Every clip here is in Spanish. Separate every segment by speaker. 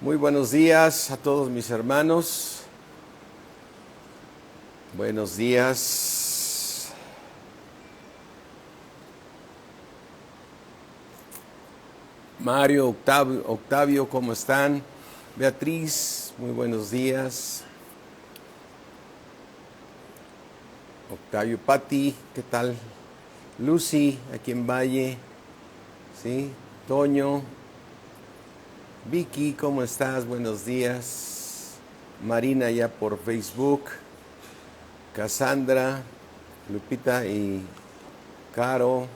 Speaker 1: Muy buenos días a todos mis hermanos. Buenos días. Mario, Octavio, ¿cómo están? Beatriz, muy buenos días. Octavio, Pati, ¿qué tal? Lucy, aquí en Valle. ¿Sí? Toño. Vicky, ¿cómo estás? Buenos días. Marina ya por Facebook. Cassandra, Lupita y Caro.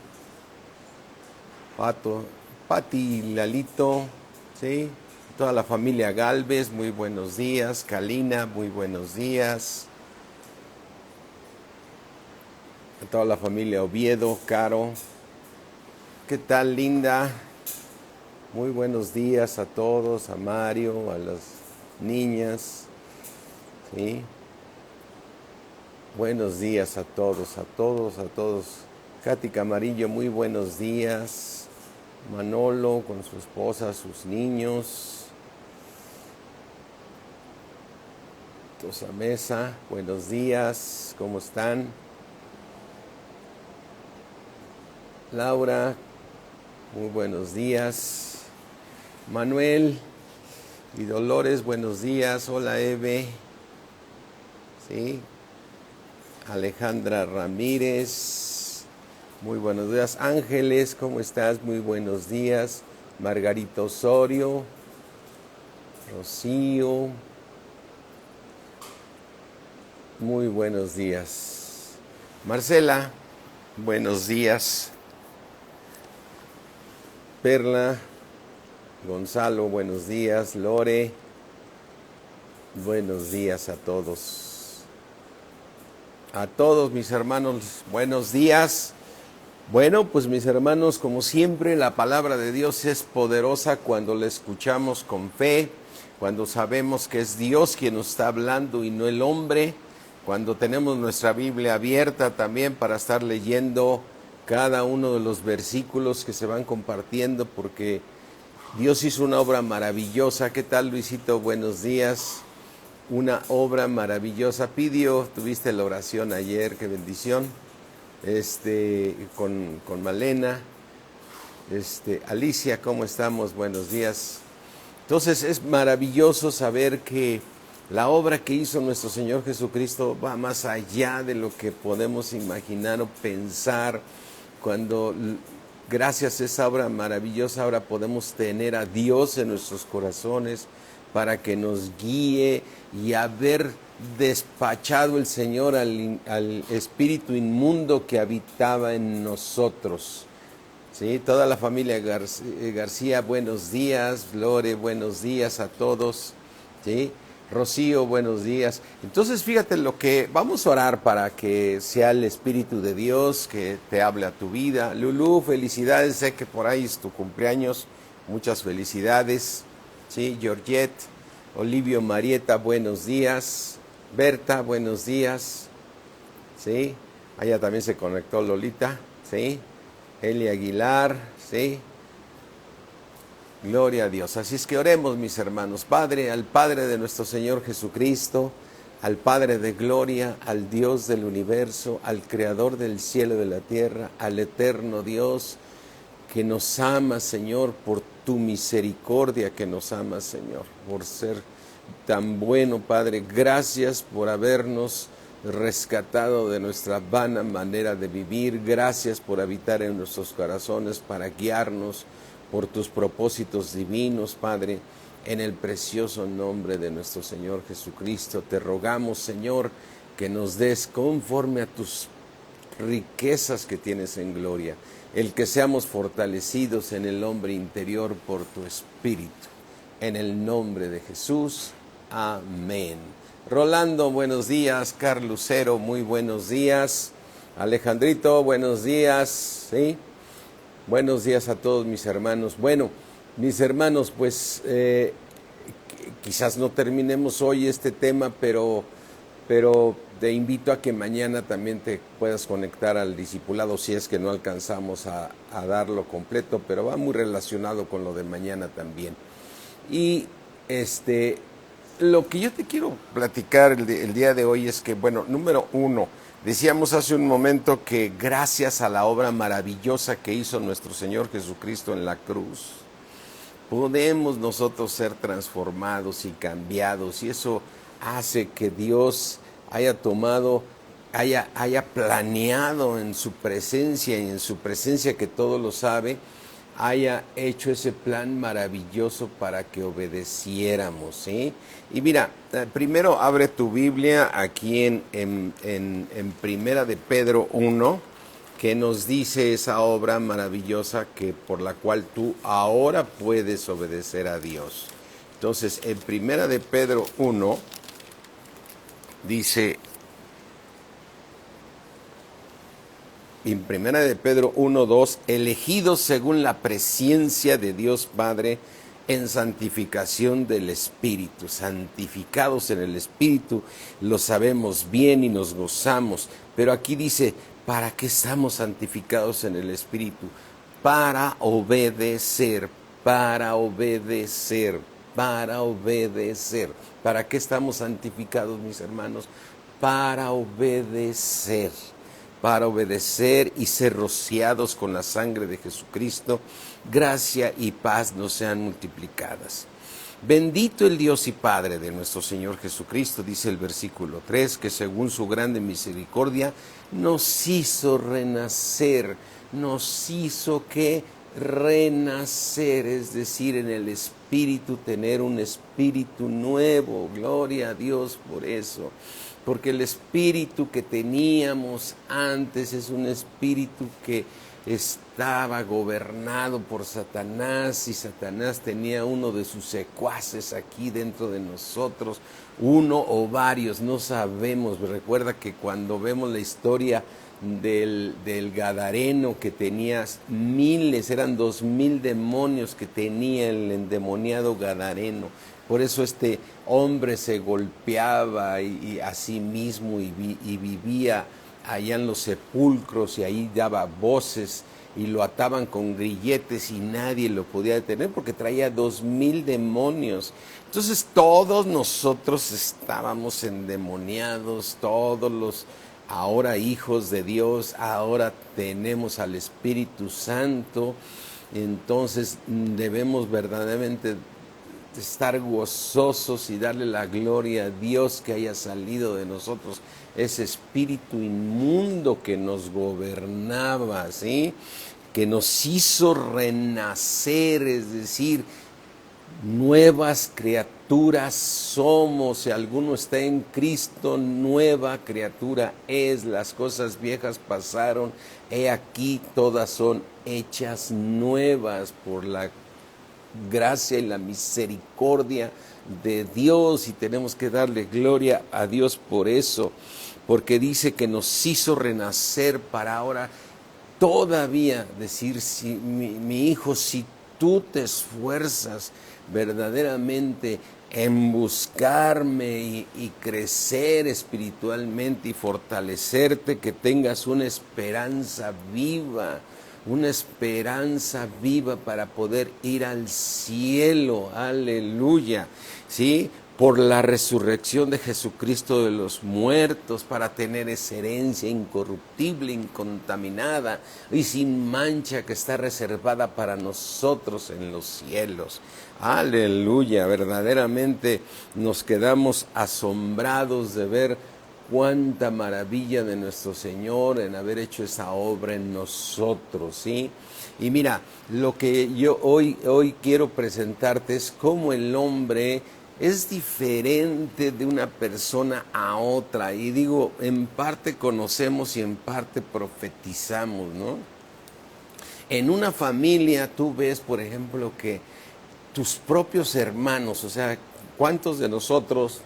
Speaker 1: Pato, Pati y Lalito, ¿sí? Toda la familia Galvez, muy buenos días. Kalina, muy buenos días. A toda la familia Oviedo, Caro. ¿Qué tal, Linda? Muy buenos días a todos, a Mario, a las niñas, ¿sí? Buenos días a todos, a todos, a todos. Katy Camarillo, muy buenos días. Manolo con su esposa, sus niños. Tosa Mesa, buenos días, ¿cómo están? Laura, muy buenos días. Manuel y Dolores, buenos días. Hola, Eve. ¿Sí? Alejandra Ramírez, muy buenos días. Ángeles, ¿cómo estás? Muy buenos días. Margarita Osorio, Rocío, muy buenos días. Marcela, buenos días. Perla, Gonzalo, buenos días. Lore, buenos días a todos. A todos mis hermanos, buenos días. Bueno, pues mis hermanos, como siempre, la palabra de Dios es poderosa cuando la escuchamos con fe, cuando sabemos que es Dios quien nos está hablando y no el hombre, cuando tenemos nuestra Biblia abierta también para estar leyendo cada uno de los versículos que se van compartiendo, porque Dios hizo una obra maravillosa. ¿Qué tal, Luisito? Buenos días. Una obra maravillosa. Pidio, tuviste la oración ayer, qué bendición. Con Malena. Alicia, ¿cómo estamos? Buenos días. Entonces es maravilloso saber que la obra que hizo nuestro Señor Jesucristo va más allá de lo que podemos imaginar o pensar. Cuando gracias a esa obra maravillosa ahora podemos tener a Dios en nuestros corazones para que nos guíe, y haber despachado el Señor al espíritu inmundo que habitaba en nosotros. ¿Sí? Toda la familia García, buenos días. Lore, buenos días a todos. ¿Sí? Rocío, buenos días. Entonces, fíjate lo que vamos a orar para que sea el Espíritu de Dios que te hable a tu vida. Lulú, felicidades, sé que por ahí es tu cumpleaños. Muchas felicidades. ¿Sí? Georgette, Olivio Marieta, buenos días. Berta, buenos días. ¿Sí? Allá también se conectó Lolita. ¿Sí? Eli Aguilar, ¿sí? Gloria a Dios. Así es que oremos, mis hermanos. Padre, al Padre de nuestro Señor Jesucristo, al Padre de gloria, al Dios del universo, al Creador del cielo y de la tierra, al eterno Dios que nos ama, Señor, por tu misericordia que nos ama, Señor, por ser tan bueno, Padre. Gracias por habernos rescatado de nuestra vana manera de vivir. Gracias por habitar en nuestros corazones para guiarnos por tus propósitos divinos, Padre. En el precioso nombre de nuestro Señor Jesucristo, te rogamos, Señor, que nos des conforme a tus riquezas que tienes en gloria, el que seamos fortalecidos en el hombre interior por tu Espíritu. En el nombre de Jesús, amén. Rolando, buenos días. Carlos Lucero, muy buenos días. Alejandrito, buenos días. ¿Sí? Buenos días a todos mis hermanos. Bueno, mis hermanos, pues quizás no terminemos hoy este tema, pero te invito a que mañana también te puedas conectar al discipulado si es que no alcanzamos a darlo completo, pero va muy relacionado con lo de mañana también. Y este, lo que yo te quiero platicar el día de hoy es que, bueno, número uno, decíamos hace un momento que gracias a la obra maravillosa que hizo nuestro Señor Jesucristo en la cruz, podemos nosotros ser transformados y cambiados, y eso hace que Dios haya tomado, haya planeado en su presencia y en su presencia que todo lo sabe, haya hecho ese plan maravilloso para que obedeciéramos, ¿sí? Y mira, primero abre tu Biblia aquí en Primera de Pedro 1, que nos dice esa obra maravillosa que por la cual tú ahora puedes obedecer a Dios. Entonces, en Primera de Pedro 1 dice, en Primera de Pedro 1:2, elegidos según la presciencia de Dios Padre en santificación del Espíritu, santificados en el Espíritu, lo sabemos bien y nos gozamos, pero aquí dice, ¿para qué estamos santificados en el Espíritu? Para obedecer, para obedecer, para obedecer. ¿Para qué estamos santificados, mis hermanos? Para obedecer y ser rociados con la sangre de Jesucristo, gracia y paz nos sean multiplicadas. Bendito el Dios y Padre de nuestro Señor Jesucristo, dice el versículo 3, que según su grande misericordia nos hizo renacer, nos hizo que renacer, es decir, en el Espíritu, tener un espíritu nuevo. Gloria a Dios por eso. Porque el espíritu que teníamos antes es un espíritu que estaba gobernado por Satanás, y Satanás tenía uno de sus secuaces aquí dentro de nosotros, uno o varios, no sabemos. Recuerda que cuando vemos la historia del Gadareno, que tenía miles, eran 2000 demonios que tenía el endemoniado Gadareno. Por eso este hombre se golpeaba y a sí mismo y vivía allá en los sepulcros, y ahí daba voces y lo ataban con grilletes y nadie lo podía detener porque traía 2000 demonios. Entonces todos nosotros estábamos endemoniados, todos los ahora hijos de Dios, ahora tenemos al Espíritu Santo. Entonces debemos verdaderamente estar gozosos y darle la gloria a Dios que haya salido de nosotros ese espíritu inmundo que nos gobernaba, ¿sí? Que nos hizo renacer, es decir, nuevas criaturas somos. Si alguno está en Cristo, nueva criatura es. Las cosas viejas pasaron, he aquí todas son hechas nuevas por la gracia y la misericordia de Dios, y tenemos que darle gloria a Dios por eso, porque dice que nos hizo renacer para ahora todavía decir, si mi hijo, si tú te esfuerzas verdaderamente en buscarme y crecer espiritualmente y fortalecerte, que tengas una esperanza viva para poder ir al cielo, aleluya, ¿sí? Por la resurrección de Jesucristo de los muertos, para tener esa herencia incorruptible, incontaminada y sin mancha que está reservada para nosotros en los cielos. Aleluya, verdaderamente nos quedamos asombrados de ver cuánta maravilla de nuestro Señor en haber hecho esa obra en nosotros, ¿sí? Y mira, lo que yo hoy quiero presentarte es cómo el hombre es diferente de una persona a otra. Y digo, en parte conocemos y en parte profetizamos, ¿no? En una familia tú ves, por ejemplo, que tus propios hermanos, o sea, ¿cuántos de nosotros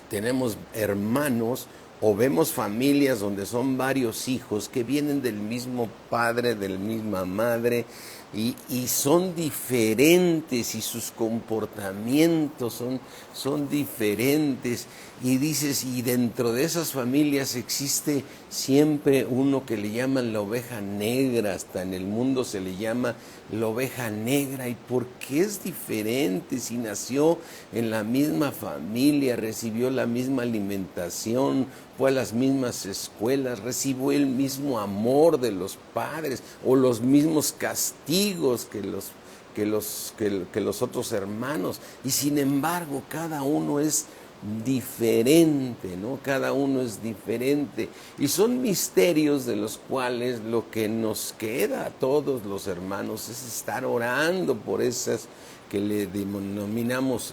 Speaker 1: tenemos hermanos o vemos familias donde son varios hijos que vienen del mismo padre, de la misma madre, y son diferentes y sus comportamientos son diferentes. Y dices, y dentro de esas familias existe siempre uno que le llaman la oveja negra, hasta en el mundo se le llama la oveja negra. ¿Y por qué es diferente? Si nació en la misma familia, recibió la misma alimentación, fue a las mismas escuelas, recibió el mismo amor de los padres o los mismos castigos que los otros hermanos, y sin embargo cada uno es diferente, ¿no? Cada uno es diferente y son misterios de los cuales lo que nos queda a todos los hermanos es estar orando por esas que le denominamos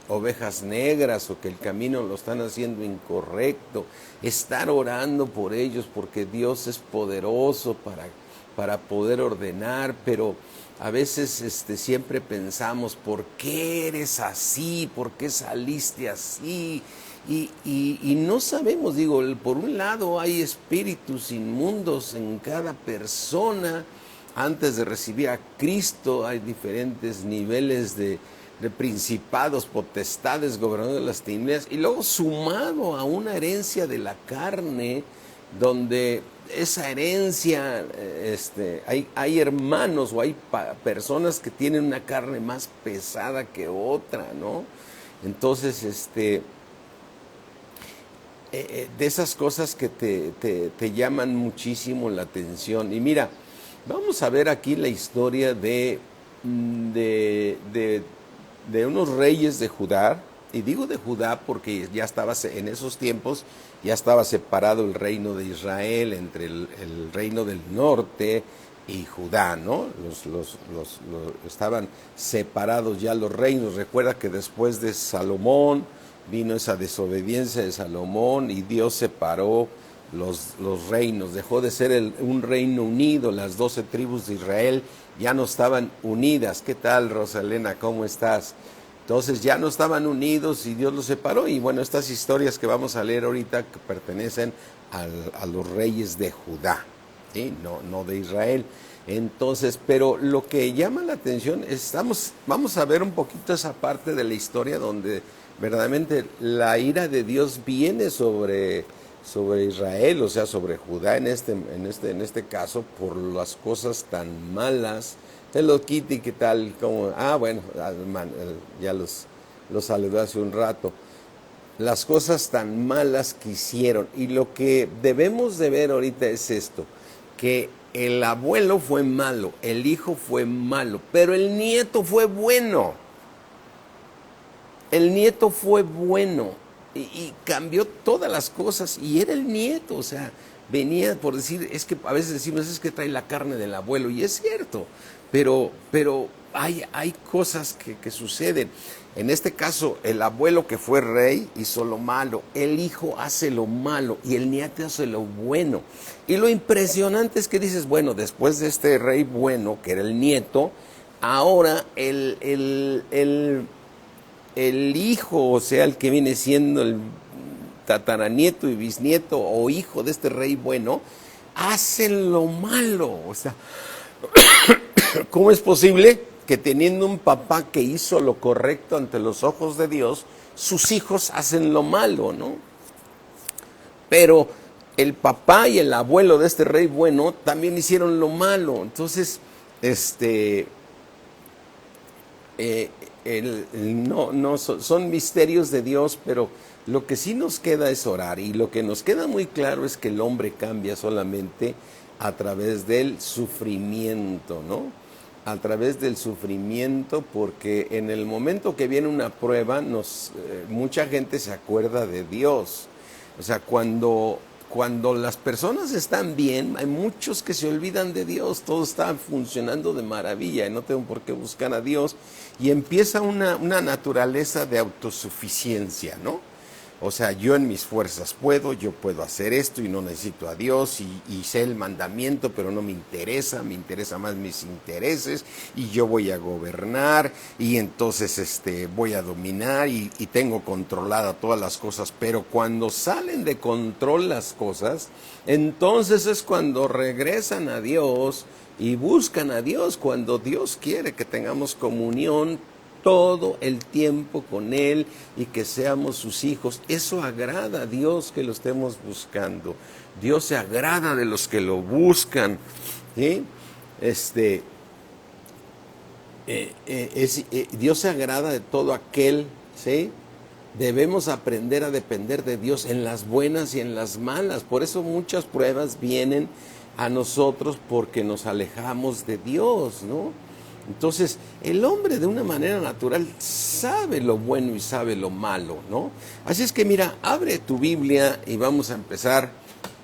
Speaker 1: ovejas negras, o que el camino lo están haciendo incorrecto, estar orando por ellos, porque Dios es poderoso para poder ordenar. Pero a veces siempre pensamos, ¿por qué eres así? ¿Por qué saliste así? Y no sabemos. Digo, por un lado hay espíritus inmundos en cada persona. Antes de recibir a Cristo hay diferentes niveles de principados, potestades, gobernadores de las tinieblas, y luego sumado a una herencia de la carne, donde esa herencia, hay hermanos o hay personas que tienen una carne más pesada que otra, ¿no? Entonces, de esas cosas que te llaman muchísimo la atención. Y mira, vamos a ver aquí la historia de unos reyes de Judá. Y digo de Judá porque ya estaba en esos tiempos, ya estaba separado el reino de Israel entre el reino del norte y Judá, ¿no? Estaban separados ya los reinos. Recuerda que después de Salomón vino esa desobediencia de Salomón y Dios separó los reinos. Dejó de ser un reino unido. Las 12 tribus de Israel ya no estaban unidas. ¿Qué tal, Rosalena? ¿Cómo estás? Entonces ya no estaban unidos y Dios los separó. Y bueno, estas historias que vamos a leer ahorita que pertenecen a los reyes de Judá, ¿sí? No de Israel. Entonces, pero lo que llama la atención es, vamos a ver un poquito esa parte de la historia donde verdaderamente la ira de Dios viene sobre Israel, o sea, sobre Judá en este caso, por las cosas tan malas. Hello Kitty, ¿qué tal? ¿Cómo? Bueno, ya los saludé hace un rato. Las cosas tan malas que hicieron. Y lo que debemos de ver ahorita es esto, que el abuelo fue malo, el hijo fue malo, pero el nieto fue bueno. El nieto fue bueno y cambió todas las cosas, y era el nieto, o sea, venía, por decir, es que a veces decimos, es que trae la carne del abuelo, y es cierto, pero hay cosas que suceden. En este caso, el abuelo que fue rey hizo lo malo, el hijo hace lo malo y el nieto hace lo bueno. Y lo impresionante es que dices, bueno, después de este rey bueno, que era el nieto, ahora el hijo, o sea, el que viene siendo el tataranieto y bisnieto o hijo de este rey bueno, hace lo malo. O sea, ¿cómo es posible que teniendo un papá que hizo lo correcto ante los ojos de Dios, sus hijos hacen lo malo, ¿no? Pero el papá y el abuelo de este rey bueno también hicieron lo malo. Entonces, son misterios de Dios, pero lo que sí nos queda es orar, y lo que nos queda muy claro es que el hombre cambia solamente a través del sufrimiento, ¿no? A través del sufrimiento, porque en el momento que viene una prueba, mucha gente se acuerda de Dios. O sea, cuando las personas están bien, hay muchos que se olvidan de Dios, todo está funcionando de maravilla y no tengo por qué buscar a Dios, y empieza una naturaleza de autosuficiencia, ¿no? O sea, yo en mis fuerzas yo puedo hacer esto y no necesito a Dios, y sé el mandamiento, pero no me interesa más mis intereses, y yo voy a gobernar, y entonces voy a dominar, y tengo controlada todas las cosas. Pero cuando salen de control las cosas, entonces es cuando regresan a Dios y buscan a Dios cuando Dios quiere que tengamos comunión todo el tiempo con Él y que seamos sus hijos. Eso agrada a Dios que lo estemos buscando. Dios se agrada de los que lo buscan, ¿sí? Dios se agrada de todo aquel, ¿sí? Debemos aprender a depender de Dios en las buenas y en las malas. Por eso muchas pruebas vienen a nosotros porque nos alejamos de Dios, ¿no? Entonces, el hombre de una manera natural sabe lo bueno y sabe lo malo, ¿no? Así es que mira, abre tu Biblia y vamos a empezar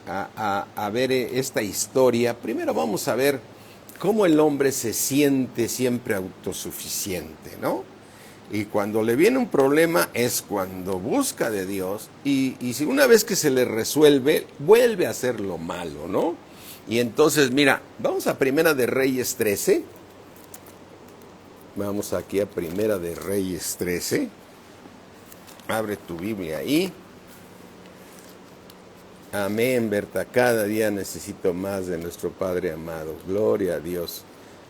Speaker 1: a ver esta historia. Primero vamos a ver cómo el hombre se siente siempre autosuficiente, ¿no? Y cuando le viene un problema es cuando busca de Dios y si una vez que se le resuelve, vuelve a hacer lo malo, ¿no? Y entonces, mira, vamos a Primera de Reyes 13. Vamos aquí a Primera de Reyes 13. Abre tu Biblia ahí. Amén, Berta. Cada día necesito más de nuestro Padre amado. Gloria a Dios.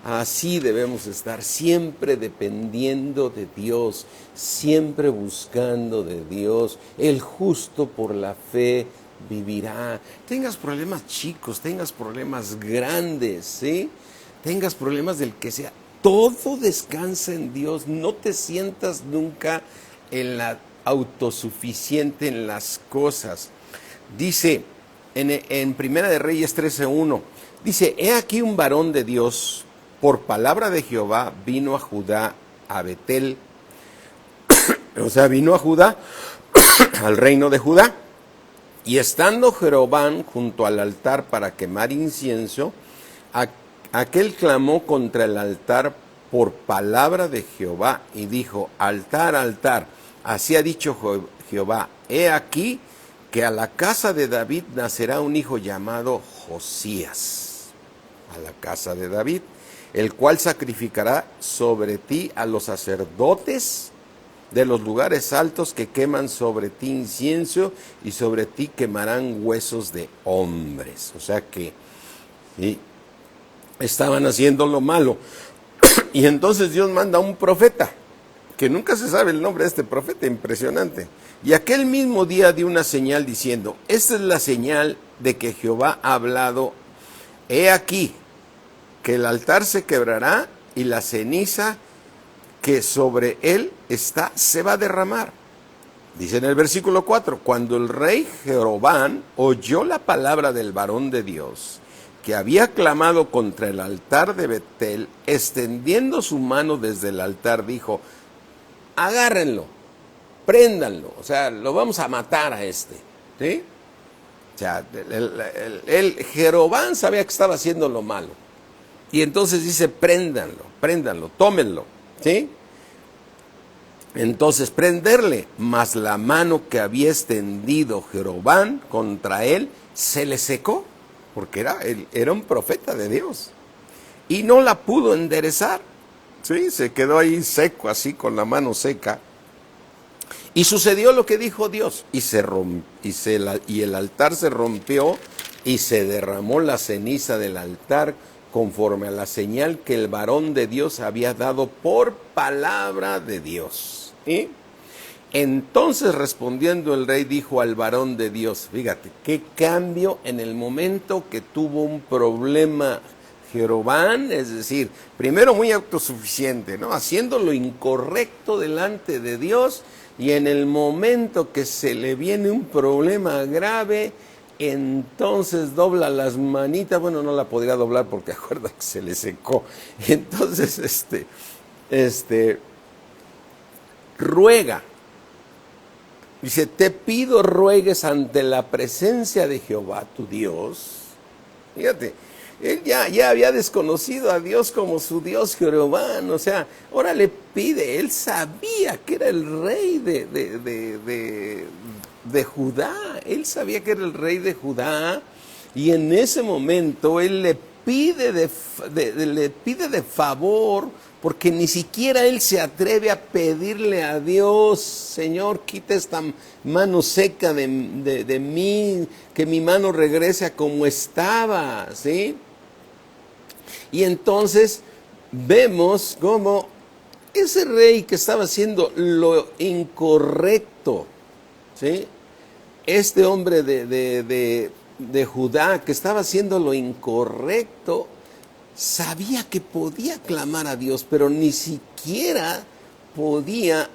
Speaker 1: Así debemos estar, siempre dependiendo de Dios, siempre buscando de Dios. El justo por la fe vivirá. Tengas problemas chicos, tengas problemas grandes, ¿sí? Tengas problemas del que sea. Todo descansa en Dios. No te sientas nunca en la autosuficiente en las cosas. Dice en Primera de Reyes 13:1, dice, he aquí un varón de Dios, por palabra de Jehová, vino a Judá, a Betel, o sea, vino a Judá, al reino de Judá, y estando Jeroboam junto al altar para quemar incienso, aquel clamó contra el altar por palabra de Jehová, y dijo, altar, altar, así ha dicho Jehová, he aquí que a la casa de David nacerá un hijo llamado Josías, a la casa de David, el cual sacrificará sobre ti a los sacerdotes de los lugares altos que queman sobre ti incienso y sobre ti quemarán huesos de hombres. O sea que ¿sí? Estaban haciendo lo malo. Y entonces Dios manda a un profeta, que nunca se sabe el nombre de este profeta, impresionante. Y aquel mismo día dio una señal diciendo, esta es la señal de que Jehová ha hablado, he aquí que el altar se quebrará y la ceniza que sobre él está se va a derramar. Dice en el versículo 4, cuando el rey Jeroboam oyó la palabra del varón de Dios, que había clamado contra el altar de Betel, extendiendo su mano desde el altar, dijo, agárrenlo, préndanlo, o sea, lo vamos a matar a este, ¿sí? O sea, el Jeroboam sabía que estaba haciendo lo malo, y entonces dice, préndanlo, tómenlo, ¿sí? Entonces prenderle, mas la mano que había extendido Jeroboam contra él se le secó, porque era un profeta de Dios, y no la pudo enderezar, ¿sí? Se quedó ahí seco, así con la mano seca. Y sucedió lo que dijo Dios, y el altar se rompió y se derramó la ceniza del altar conforme a la señal que el varón de Dios había dado por palabra de Dios. ¿Sí? Entonces respondiendo el rey dijo al varón de Dios, fíjate, qué cambio en el momento que tuvo un problema Jeroboam, es decir, primero muy autosuficiente, ¿no? Haciendo lo incorrecto delante de Dios, y en el momento que se le viene un problema grave, entonces dobla las manitas, bueno, no la podría doblar porque acuerda que se le secó, y entonces ruega, dice, te pido ruegues ante la presencia de Jehová tu Dios. Fíjate, él ya había desconocido a Dios como su Dios Jeroboam, o sea, ahora le pide, él sabía que era el rey de Judá, él sabía que era el rey de Judá, y en ese momento él le pide de favor, porque ni siquiera él se atreve a pedirle a Dios, Señor, quita esta mano seca de mí, que mi mano regrese a como estaba, ¿sí? Y entonces vemos cómo ese rey que estaba haciendo lo incorrecto, ¿sí? Este hombre de Judá que estaba haciendo lo incorrecto, sabía que podía clamar a Dios, pero ni siquiera podía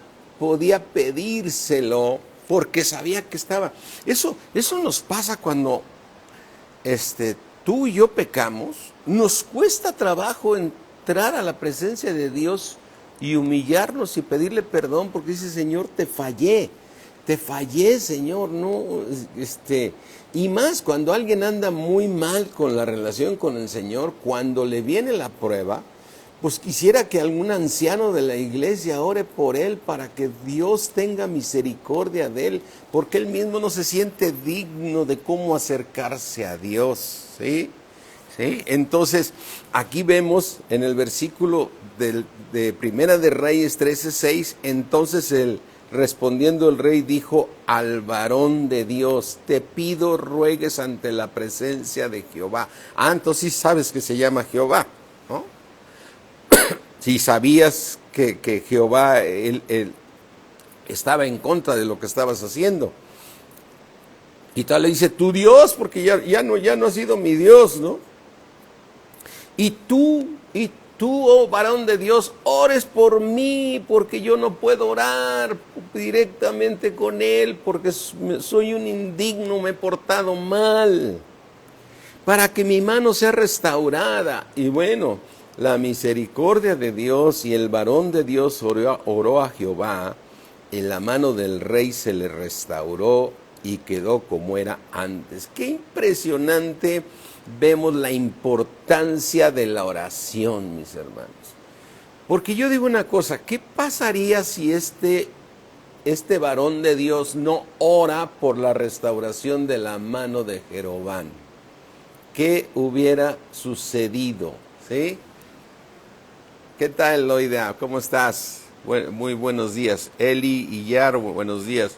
Speaker 1: pedírselo porque sabía que estaba. Eso nos pasa cuando tú y yo pecamos. Nos cuesta trabajo entrar a la presencia de Dios y humillarnos y pedirle perdón porque dice, Señor, te fallé, Señor, no, y más cuando alguien anda muy mal con la relación con el Señor, cuando le viene la prueba, pues quisiera que algún anciano de la iglesia ore por él para que Dios tenga misericordia de él, porque él mismo no se siente digno de cómo acercarse a Dios, ¿sí? ¿Sí? Entonces, aquí vemos en el versículo de Primera de Reyes 13:6, entonces respondiendo el rey dijo al varón de Dios, te pido ruegues ante la presencia de Jehová. Entonces sí sabes que se llama Jehová, ¿no? Si sabías que Jehová él estaba en contra de lo que estabas haciendo. Y tal le dice, tu Dios, porque ya no ha sido mi Dios, ¿no? Y tú, oh varón de Dios, ores por mí, porque yo no puedo orar directamente con él, porque soy un indigno, me he portado mal, para que mi mano sea restaurada. Y bueno, la misericordia de Dios y el varón de Dios oró a Jehová, y la mano del rey se le restauró y quedó como era antes. Qué impresionante. Vemos la importancia de la oración, mis hermanos. Porque yo digo una cosa, ¿qué pasaría si este varón de Dios no ora por la restauración de la mano de Jeroboam? ¿Qué hubiera sucedido? ¿Sí? ¿Qué tal, Loida? ¿Cómo estás? Muy buenos días. Eli y Yar, buenos días.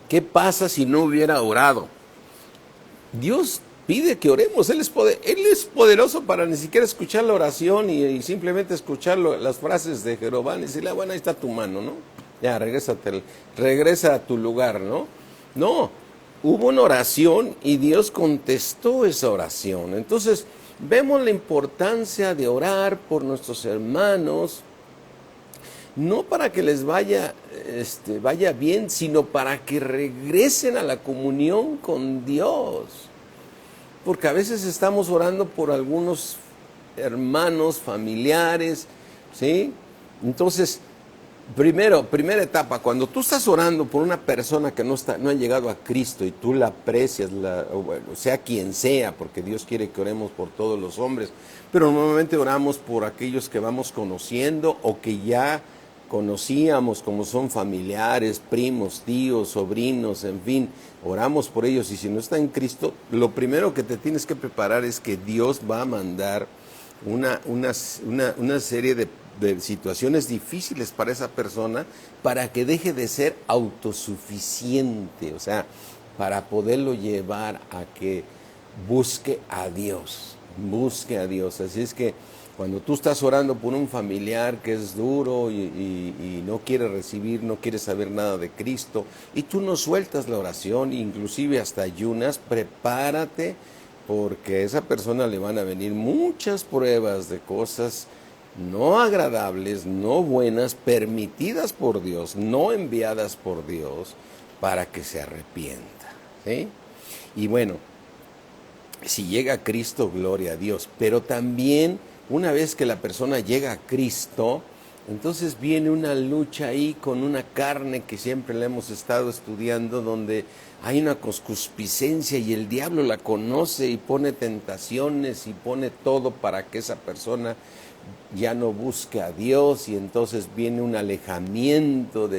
Speaker 1: ¿Qué pasa si no hubiera orado? Dios pide que oremos. Él es poderoso para ni siquiera escuchar la oración y simplemente escuchar las frases de Jehová y decirle, bueno, ahí está tu mano, ¿no? Ya, regresa a tu lugar, ¿no? No, hubo una oración y Dios contestó esa oración. Entonces, vemos la importancia de orar por nuestros hermanos, no para que les vaya bien, sino para que regresen a la comunión con Dios. Porque a veces estamos orando por algunos hermanos, familiares, ¿sí? Entonces, primera etapa, cuando tú estás orando por una persona que no ha llegado a Cristo y tú la aprecias, sea quien sea, porque Dios quiere que oremos por todos los hombres, pero normalmente oramos por aquellos que vamos conociendo o que ya conocíamos, como son familiares, primos, tíos, sobrinos, en fin, oramos por ellos. Y si no está en Cristo, lo primero que te tienes que preparar es que Dios va a mandar una serie de situaciones difíciles para esa persona, para que deje de ser autosuficiente, o sea, para poderlo llevar a que busque a Dios. Así es que cuando tú estás orando por un familiar que es duro y no quiere recibir, no quiere saber nada de Cristo, y tú no sueltas la oración, inclusive hasta ayunas, prepárate, porque a esa persona le van a venir muchas pruebas de cosas no agradables, no buenas, permitidas por Dios, no enviadas por Dios, para que se arrepienta, ¿sí? Y bueno, si llega a Cristo, gloria a Dios, pero también una vez que la persona llega a Cristo, entonces viene una lucha ahí con una carne que siempre la hemos estado estudiando, donde hay una concupiscencia y el diablo la conoce y pone tentaciones y pone todo para que esa persona ya no busque a Dios, y entonces viene un alejamiento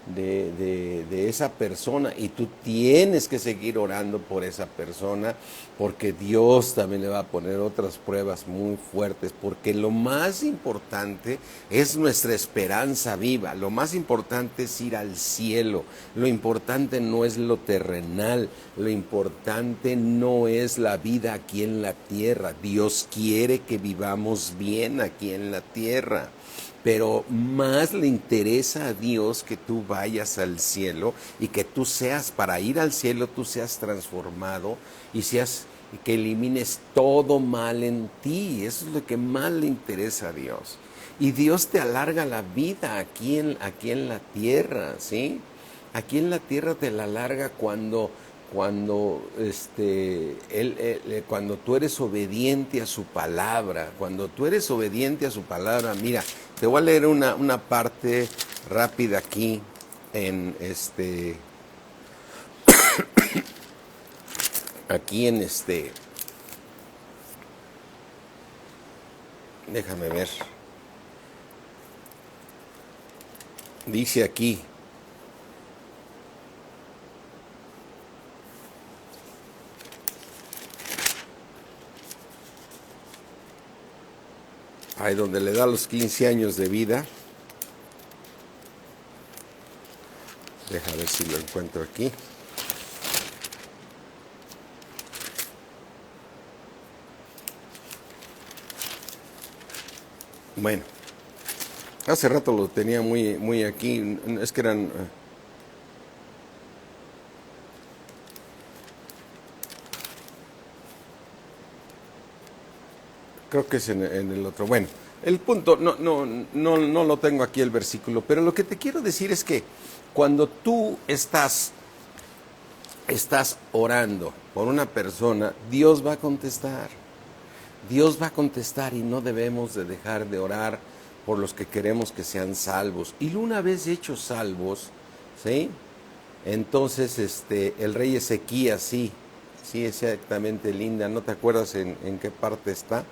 Speaker 1: de esa persona, y tú tienes que seguir orando por esa persona, porque Dios también le va a poner otras pruebas muy fuertes, porque lo más importante es nuestra esperanza viva, lo más importante es ir al cielo, lo importante no es lo terrenal, lo importante no es la vida aquí en la tierra. Dios quiere que vivamos bien aquí en la tierra, pero más le interesa a Dios que tú vayas al cielo, y que tú seas, para ir al cielo, tú seas transformado y que elimines todo mal en ti. Eso es lo que más le interesa a Dios. Y Dios te alarga la vida aquí en la tierra, ¿sí? Aquí en la tierra te la alarga cuando tú eres obediente a su palabra. Cuando tú eres obediente a su palabra, mira, te voy a leer una parte rápida aquí aquí déjame ver. Dice aquí: ahí donde le da los 15 años de vida. Deja ver si lo encuentro aquí. Bueno, hace rato lo tenía muy aquí. Es que eran... creo que es en el otro. Bueno, el punto, no lo tengo aquí el versículo, pero lo que te quiero decir es que cuando tú estás orando por una persona, Dios va a contestar. Dios va a contestar, y no debemos de dejar de orar por los que queremos que sean salvos. Y una vez hechos salvos, ¿sí? Entonces el rey Ezequías, sí, exactamente, Linda, ¿no te acuerdas en qué parte está?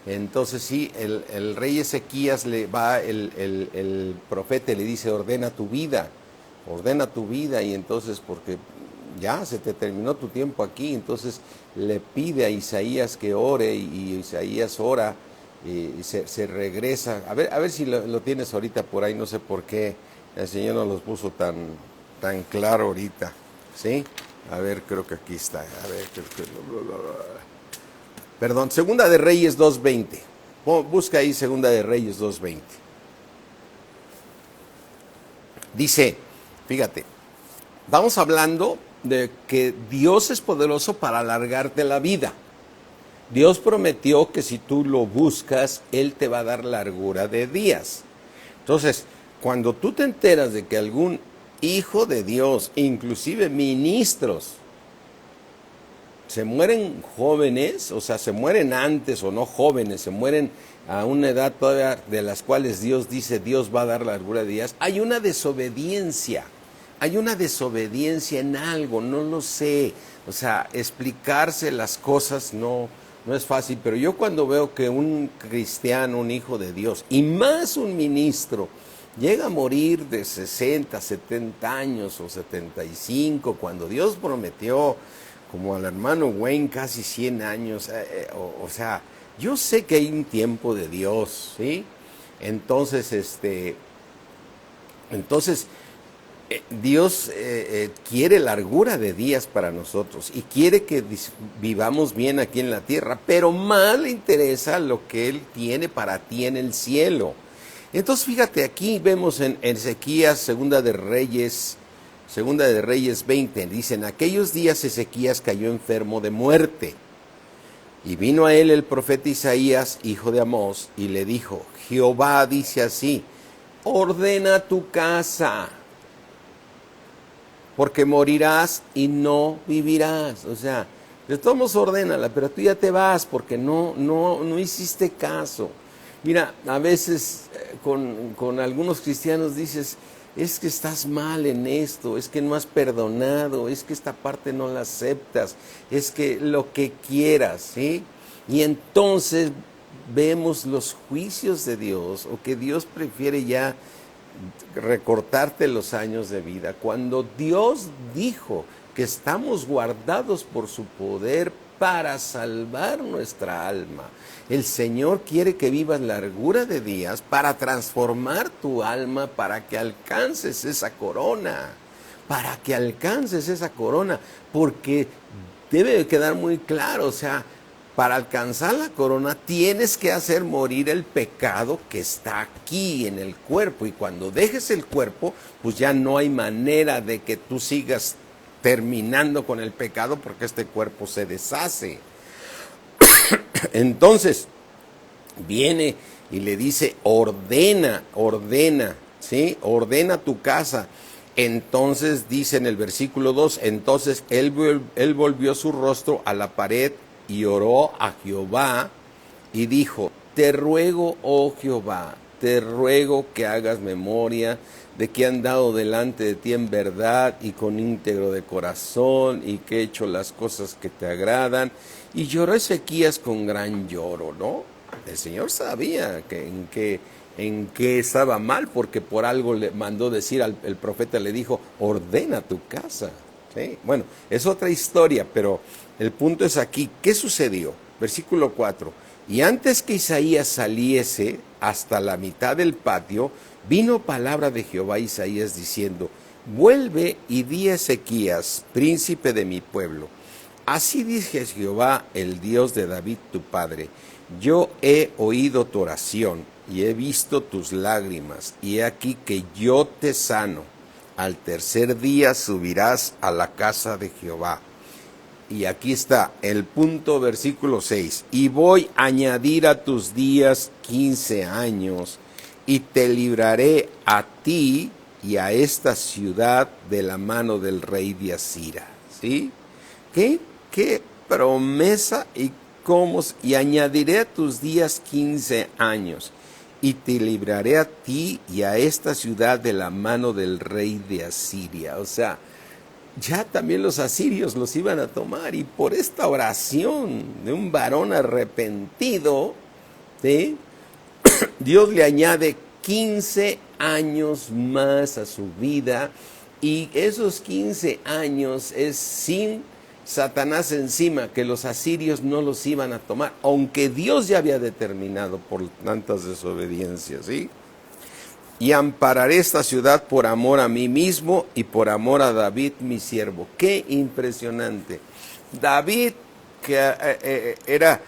Speaker 1: Entonces sí, el rey Ezequías el profeta le dice: ordena tu vida, y entonces, porque ya se te terminó tu tiempo aquí, entonces le pide a Isaías que ore, y Isaías ora, y se regresa. A ver si lo tienes ahorita por ahí, no sé por qué el Señor nos los puso tan claro ahorita, ¿sí? A ver, creo que aquí está. A ver, perdón, Segunda de Reyes 2:20. Busca ahí Segunda de Reyes 2:20. Dice, fíjate, vamos hablando de que Dios es poderoso para alargarte la vida. Dios prometió que si tú lo buscas, Él te va a dar largura de días. Entonces, cuando tú te enteras de que algún hijo de Dios, inclusive ministros, se mueren jóvenes, o sea, se mueren antes, o no jóvenes, se mueren a una edad todavía de las cuales Dios dice Dios va a dar largura de días, hay una desobediencia en algo, no lo sé. O sea, explicarse las cosas no es fácil, pero yo cuando veo que un cristiano, un hijo de Dios, y más un ministro, llega a morir de 60, 70 años o 75, cuando Dios prometió, como al hermano Wayne, casi 100 años, o sea, yo sé que hay un tiempo de Dios, ¿sí? Entonces, Dios quiere largura de días para nosotros, y quiere que vivamos bien aquí en la tierra, pero más le interesa lo que Él tiene para ti en el cielo. Entonces, fíjate, aquí vemos en Ezequías, Segunda de Reyes 20, dice: en aquellos días Ezequías cayó enfermo de muerte, y vino a él el profeta Isaías, hijo de Amós, y le dijo: Jehová dice así, ordena tu casa, porque morirás y no vivirás. O sea, de todos modos ordénala, pero tú ya te vas porque no hiciste caso. Mira, a veces con algunos cristianos dices: es que estás mal en esto, es que no has perdonado, es que esta parte no la aceptas, es que lo que quieras, ¿sí? Y entonces vemos los juicios de Dios, o que Dios prefiere ya recortarte los años de vida. Cuando Dios dijo que estamos guardados por su poder para salvar nuestra alma, el Señor quiere que vivas largura de días para transformar tu alma, para que alcances esa corona, porque debe de quedar muy claro, o sea, para alcanzar la corona tienes que hacer morir el pecado que está aquí en el cuerpo, y cuando dejes el cuerpo, pues ya no hay manera de que tú sigas terminando con el pecado, porque este cuerpo se deshace. Entonces viene y le dice, ordena, ¿sí? Ordena tu casa. Entonces dice en el versículo 2, entonces él volvió su rostro a la pared y oró a Jehová y dijo, te ruego, oh Jehová, te ruego que hagas memoria de que he andado delante de ti en verdad y con íntegro de corazón, y que he hecho las cosas que te agradan. Y lloró Ezequías con gran lloro, ¿no? El Señor sabía que en qué estaba mal, porque por algo le mandó decir, el profeta le dijo, ordena tu casa. ¿Sí? Bueno, es otra historia, pero el punto es aquí. ¿Qué sucedió? Versículo 4. Y antes que Isaías saliese hasta la mitad del patio, vino palabra de Jehová a Isaías diciendo, vuelve y di a Ezequías, príncipe de mi pueblo, así dice Jehová, el Dios de David tu padre, yo he oído tu oración y he visto tus lágrimas, y he aquí que yo te sano. Al tercer día subirás a la casa de Jehová. Y aquí está el punto, versículo 6. Y voy a añadir a tus días 15 años, y te libraré a ti y a esta ciudad de la mano del rey de Asiria. ¿Sí? ¿Qué promesa? Y añadiré a tus días 15 años, y te libraré a ti y a esta ciudad de la mano del rey de Asiria. O sea, ya también los asirios los iban a tomar, y por esta oración de un varón arrepentido, ¿sí? Dios le añade 15 años más a su vida, y esos 15 años es sin Satanás encima, que los asirios no los iban a tomar, aunque Dios ya había determinado por tantas desobediencias, ¿sí? Y ampararé esta ciudad por amor a mí mismo y por amor a David mi siervo. ¡Qué impresionante! David, que era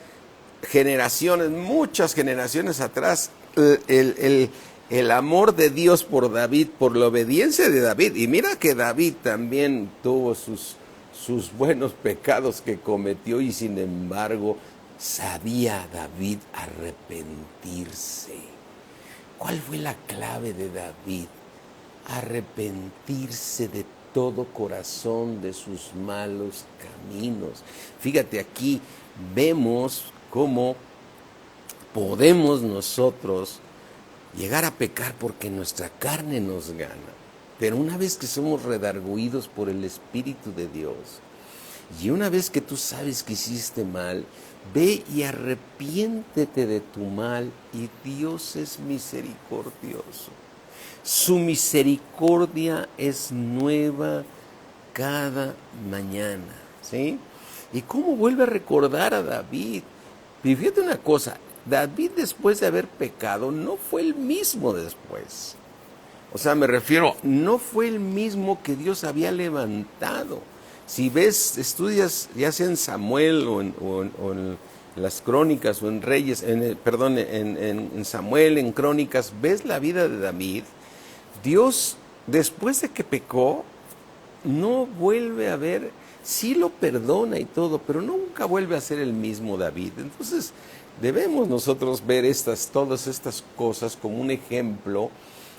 Speaker 1: generaciones, muchas generaciones atrás, el amor de Dios por David, por la obediencia de David. Y mira que David también tuvo sus buenos pecados que cometió, y sin embargo sabía David arrepentirse. ¿Cuál fue la clave de David? Arrepentirse de todo corazón de sus malos caminos. Fíjate, aquí vemos cómo podemos nosotros llegar a pecar porque nuestra carne nos gana. Pero una vez que somos redarguidos por el Espíritu de Dios, y una vez que tú sabes que hiciste mal, ve y arrepiéntete de tu mal, y Dios es misericordioso. Su misericordia es nueva cada mañana, ¿sí? ¿Y cómo vuelve a recordar a David? Y fíjate una cosa, David, después de haber pecado, no fue el mismo después. O sea, me refiero, no fue el mismo que Dios había levantado. Si ves, estudias ya sea en Samuel o en las crónicas, o en Reyes, en Samuel, en crónicas, ves la vida de David. Dios, después de que pecó, no vuelve a ver, sí lo perdona y todo, pero nunca vuelve a ser el mismo David. Entonces, debemos nosotros ver todas estas cosas como un ejemplo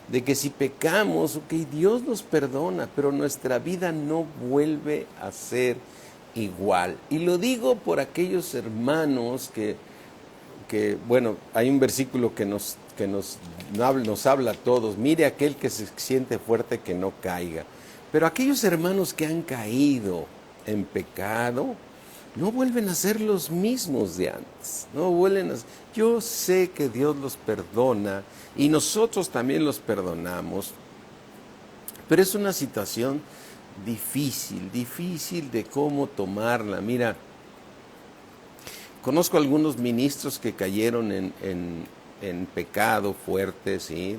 Speaker 1: de que si pecamos, ok, Dios nos perdona, pero nuestra vida no vuelve a ser igual. Y lo digo por aquellos hermanos que bueno, hay un versículo que nos habla a todos: mire aquel que se siente fuerte que no caiga. Pero aquellos hermanos que han caído en pecado, no vuelven a ser los mismos de antes. No vuelven a... Yo sé que Dios los perdona y nosotros también los perdonamos, pero es una situación difícil de cómo tomarla. Mira, conozco algunos ministros que cayeron en pecado fuerte, ¿sí?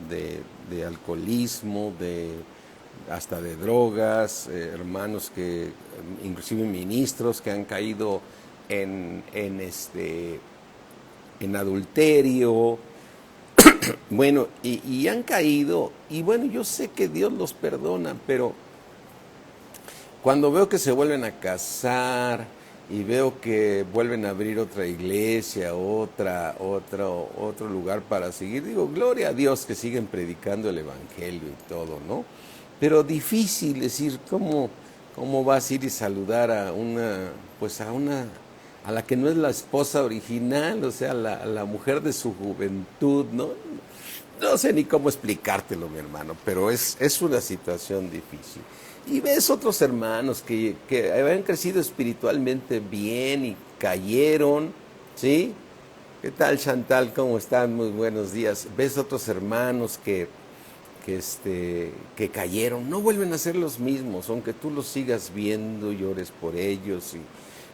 Speaker 1: De alcoholismo, hasta de drogas, hermanos que, inclusive ministros que han caído en adulterio, bueno, y han caído, y bueno, yo sé que Dios los perdona, pero cuando veo que se vuelven a casar y veo que vuelven a abrir otra iglesia, otro lugar para seguir, digo, gloria a Dios que siguen predicando el evangelio y todo, ¿no? Pero difícil decir, ¿cómo vas a ir y saludar a a la que no es la esposa original, o sea, la mujer de su juventud, ¿no? No sé ni cómo explicártelo, mi hermano, pero es una situación difícil. Y ves otros hermanos que habían crecido espiritualmente bien y cayeron, ¿sí? ¿Qué tal, Chantal? ¿Cómo están? Muy buenos días. Ves otros hermanos que cayeron, no vuelven a ser los mismos, aunque tú los sigas viendo, llores por ellos, y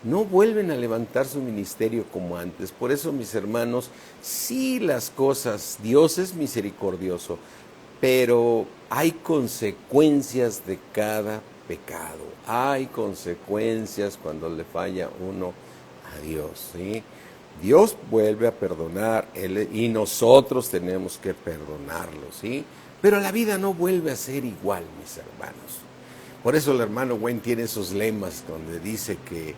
Speaker 1: no vuelven a levantar su ministerio como antes. Por eso, mis hermanos, sí, las cosas, Dios es misericordioso, pero hay consecuencias de cada pecado, hay consecuencias cuando le falla uno a Dios, ¿sí? Dios vuelve a perdonar y nosotros tenemos que perdonarlo, ¿sí? Pero la vida no vuelve a ser igual, mis hermanos. Por eso el hermano Wayne tiene esos lemas donde dice que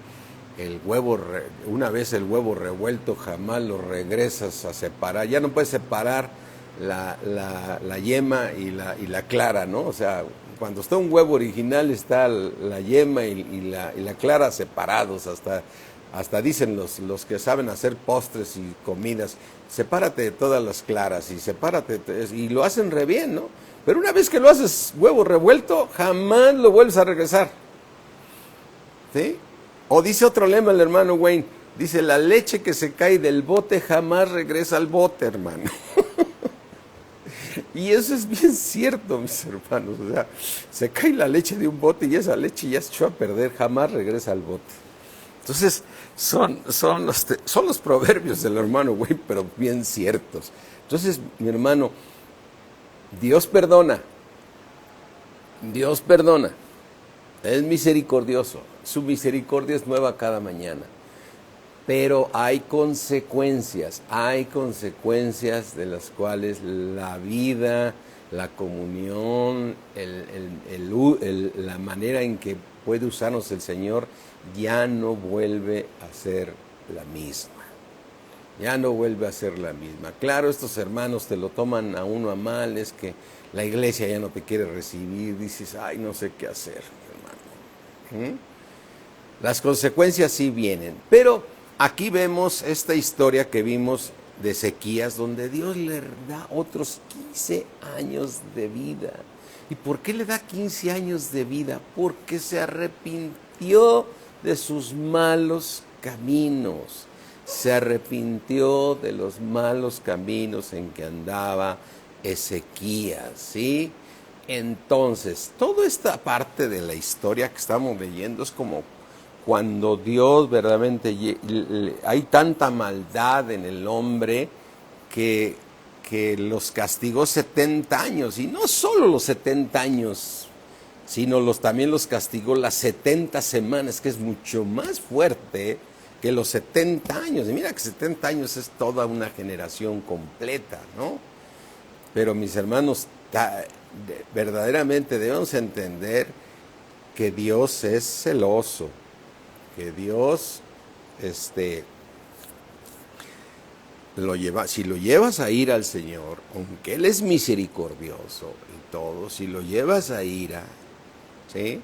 Speaker 1: una vez el huevo revuelto jamás lo regresas a separar. Ya no puedes separar la yema y la clara, ¿no? O sea, cuando está un huevo original está la yema y la clara separados. Hasta dicen los que saben hacer postres y comidas, sepárate de todas las claras y lo hacen re bien, ¿no? Pero una vez que lo haces huevo revuelto, jamás lo vuelves a regresar, ¿sí? O dice otro lema el hermano Wayne, dice, la leche que se cae del bote jamás regresa al bote, hermano. Y eso es bien cierto, mis hermanos. O sea, se cae la leche de un bote y esa leche ya se echó a perder, jamás regresa al bote. Entonces, son los proverbios del hermano Wayne, pero bien ciertos. Entonces, mi hermano, Dios perdona, es misericordioso, su misericordia es nueva cada mañana, pero hay consecuencias de las cuales la vida, la comunión, la manera en que puede usarnos el Señor ya no vuelve a ser la misma. Ya no vuelve a ser la misma. Claro, estos hermanos te lo toman a uno a mal, es que la iglesia ya no te quiere recibir, dices, ay, no sé qué hacer, hermano. Las consecuencias sí vienen, pero aquí vemos esta historia que vimos de Ezequías, donde Dios le da otros 15 años de vida. ¿Y por qué le da 15 años de vida? Porque se arrepintió de sus malos caminos. Se arrepintió de los malos caminos en que andaba Ezequías, ¿sí? Entonces, toda esta parte de la historia que estamos leyendo es como cuando Dios verdaderamente, hay tanta maldad en el hombre que los castigó 70 años, y no solo los 70 años, sino también los castigó las 70 semanas, que es mucho más fuerte que los 70 años. Y mira que 70 años es toda una generación completa, ¿no? Pero mis hermanos, verdaderamente debemos entender que Dios es celoso, que Dios si lo llevas a ir al Señor, aunque Él es misericordioso y todo, si lo llevas a ira, ¿sí?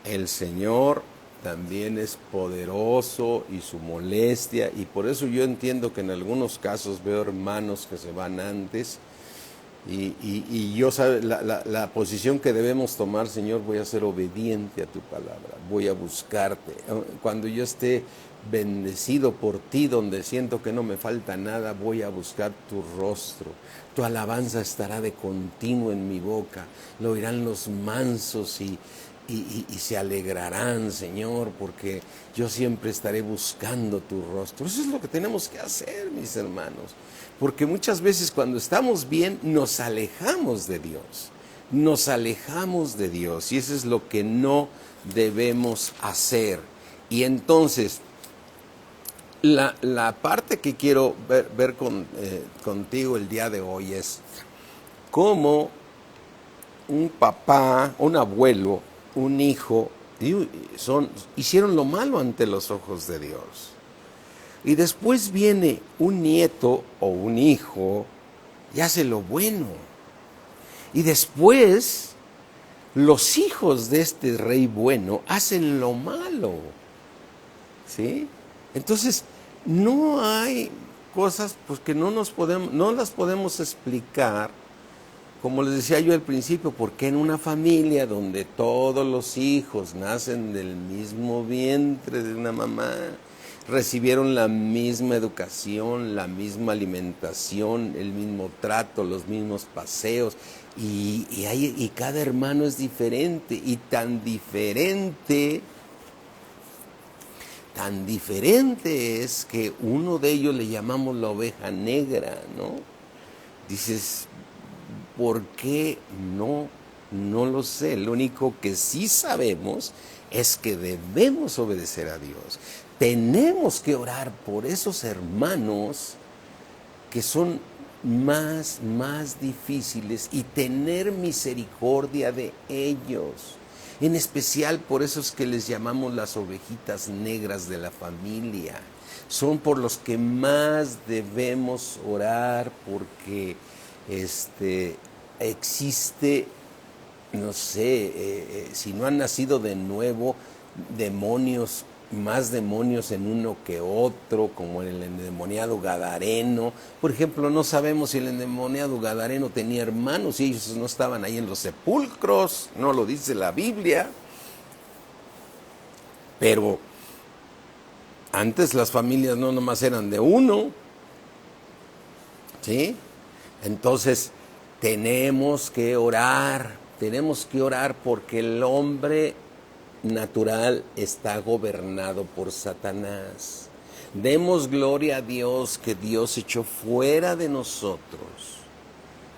Speaker 1: El Señor también es poderoso y su molestia, y por eso yo entiendo que en algunos casos veo hermanos que se van antes Y yo sabe, la posición que debemos tomar, Señor, voy a ser obediente a tu palabra, voy a buscarte. Cuando yo esté bendecido por ti, donde siento que no me falta nada, voy a buscar tu rostro. Tu alabanza estará de continuo en mi boca, lo oirán los mansos y se alegrarán, Señor, porque yo siempre estaré buscando tu rostro. Eso es lo que tenemos que hacer, mis hermanos, porque muchas veces cuando estamos bien nos alejamos de Dios, y eso es lo que no debemos hacer. Y entonces, la parte que quiero ver contigo el día de hoy es cómo un papá, un abuelo, un hijo, hicieron lo malo ante los ojos de Dios. Y después viene un nieto o un hijo y hace lo bueno. Y después los hijos de este rey bueno hacen lo malo. ¿Sí? Entonces, no hay cosas pues, que no las podemos explicar. Como les decía yo al principio, porque en una familia donde todos los hijos nacen del mismo vientre de una mamá, recibieron la misma educación, la misma alimentación, el mismo trato, los mismos paseos, y cada hermano es diferente, y tan diferente es que uno de ellos le llamamos la oveja negra, ¿no? Dices, ¿por qué no? No lo sé. Lo único que sí sabemos es que debemos obedecer a Dios. Tenemos que orar por esos hermanos que son más difíciles y tener misericordia de ellos. En especial por esos que les llamamos las ovejitas negras de la familia. Son por los que más debemos orar, porque existe, no sé, si no han nacido de nuevo, más demonios en uno que otro, como en el endemoniado gadareno. Por ejemplo, no sabemos si el endemoniado gadareno tenía hermanos y ellos no estaban ahí en los sepulcros, no lo dice la Biblia. Pero antes las familias no nomás eran de uno, ¿sí? Entonces, tenemos que orar porque el hombre natural está gobernado por Satanás. Demos gloria a Dios que Dios echó fuera de nosotros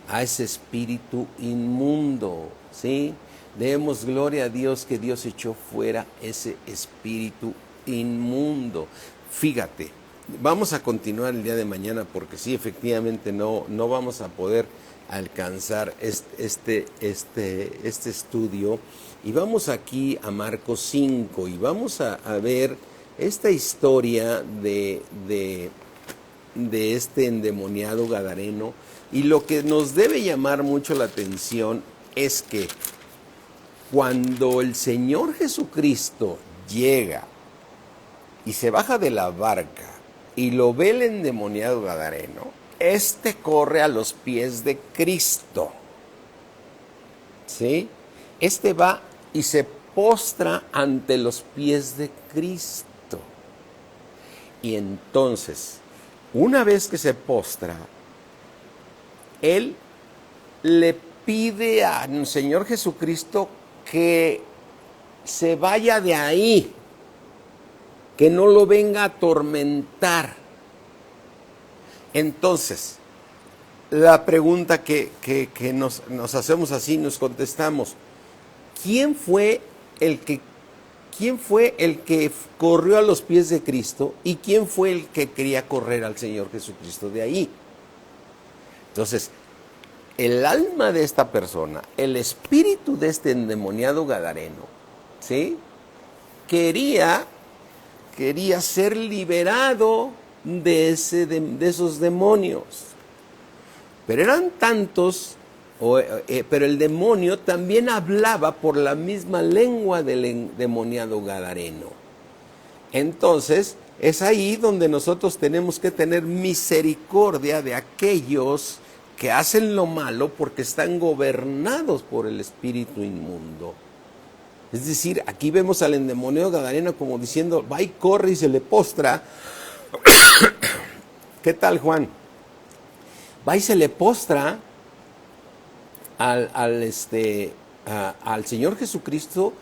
Speaker 1: a ese espíritu inmundo, ¿sí? Demos gloria a Dios que Dios echó fuera ese espíritu inmundo. Fíjate, vamos a continuar el día de mañana porque sí, efectivamente no vamos a poder alcanzar este estudio. Y vamos aquí a Marcos 5 y vamos a ver esta historia de este endemoniado gadareno. Y lo que nos debe llamar mucho la atención es que cuando el Señor Jesucristo llega y se baja de la barca y lo ve el endemoniado gadareno, corre a los pies de Cristo, ¿sí? Va y se postra ante los pies de Cristo. Y entonces, una vez que se postra, él le pide al Señor Jesucristo que se vaya de ahí, que no lo venga a atormentar. Entonces, la pregunta que nos hacemos así, nos contestamos, ¿quién fue el que corrió a los pies de Cristo y quién fue el que quería correr al Señor Jesucristo de ahí? Entonces, el alma de esta persona, el espíritu de este endemoniado gadareno, ¿sí? Quería ser liberado de esos demonios. Pero eran tantos, pero el demonio también hablaba por la misma lengua del endemoniado gadareno. Entonces, es ahí donde nosotros tenemos que tener misericordia de aquellos que hacen lo malo porque están gobernados por el espíritu inmundo. Es decir, aquí vemos al endemoniado gadareno como diciendo, va y corre y se le postra. ¿Qué tal, Juan? Va y se le postra al Señor Jesucristo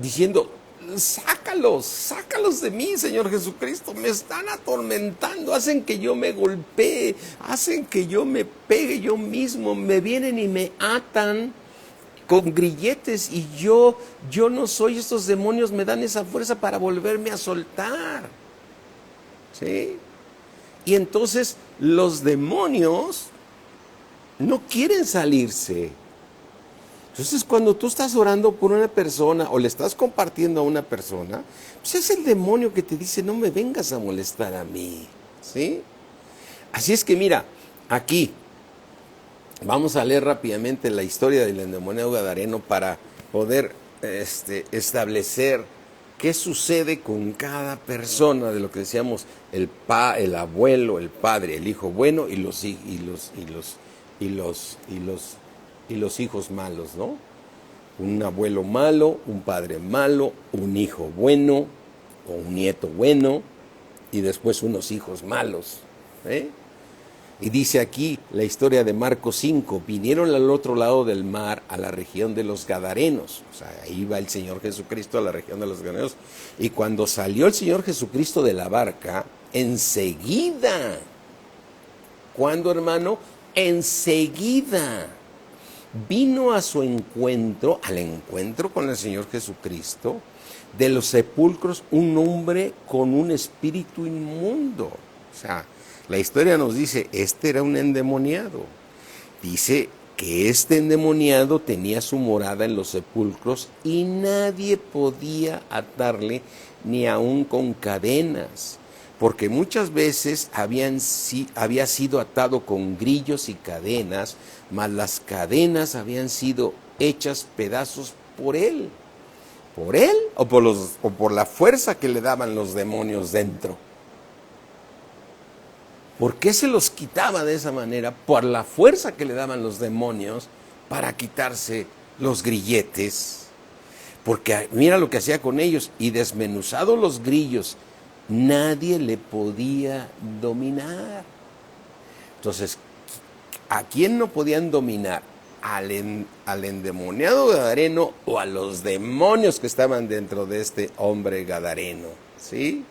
Speaker 1: diciendo, sácalos de mí, Señor Jesucristo, me están atormentando, hacen que yo me golpee, hacen que yo me pegue yo mismo, me vienen y me atan con grilletes y yo no soy, estos demonios me dan esa fuerza para volverme a soltar. ¿Sí? Y entonces los demonios no quieren salirse. Entonces cuando tú estás orando por una persona o le estás compartiendo a una persona, pues es el demonio que te dice, no me vengas a molestar a mí. ¿Sí? Así es que mira, aquí vamos a leer rápidamente la historia del endemoniado gadareno para poder establecer qué sucede con cada persona de lo que decíamos, el abuelo, el padre, el hijo bueno y los hijos malos, ¿no? Un abuelo malo, un padre malo, un hijo bueno o un nieto bueno y después unos hijos malos, ¿eh? Y dice aquí la historia de Marcos 5, vinieron al otro lado del mar, a la región de los Gadarenos. O sea, ahí va el Señor Jesucristo a la región de los Gadarenos. Y cuando salió el Señor Jesucristo de la barca, enseguida, ¿cuándo, hermano? Enseguida vino a su encuentro, al encuentro con el Señor Jesucristo, de los sepulcros, un hombre con un espíritu inmundo. O sea, la historia nos dice, este era un endemoniado. Dice que este endemoniado tenía su morada en los sepulcros y nadie podía atarle ni aun con cadenas, porque muchas veces había sido atado con grillos y cadenas, mas las cadenas habían sido hechas pedazos por él o por la fuerza que le daban los demonios dentro. ¿Por qué se los quitaba de esa manera? Por la fuerza que le daban los demonios para quitarse los grilletes. Porque mira lo que hacía con ellos, y desmenuzados los grillos, nadie le podía dominar. Entonces, ¿a quién no podían dominar? Al endemoniado gadareno o a los demonios que estaban dentro de este hombre gadareno. ¿Sí?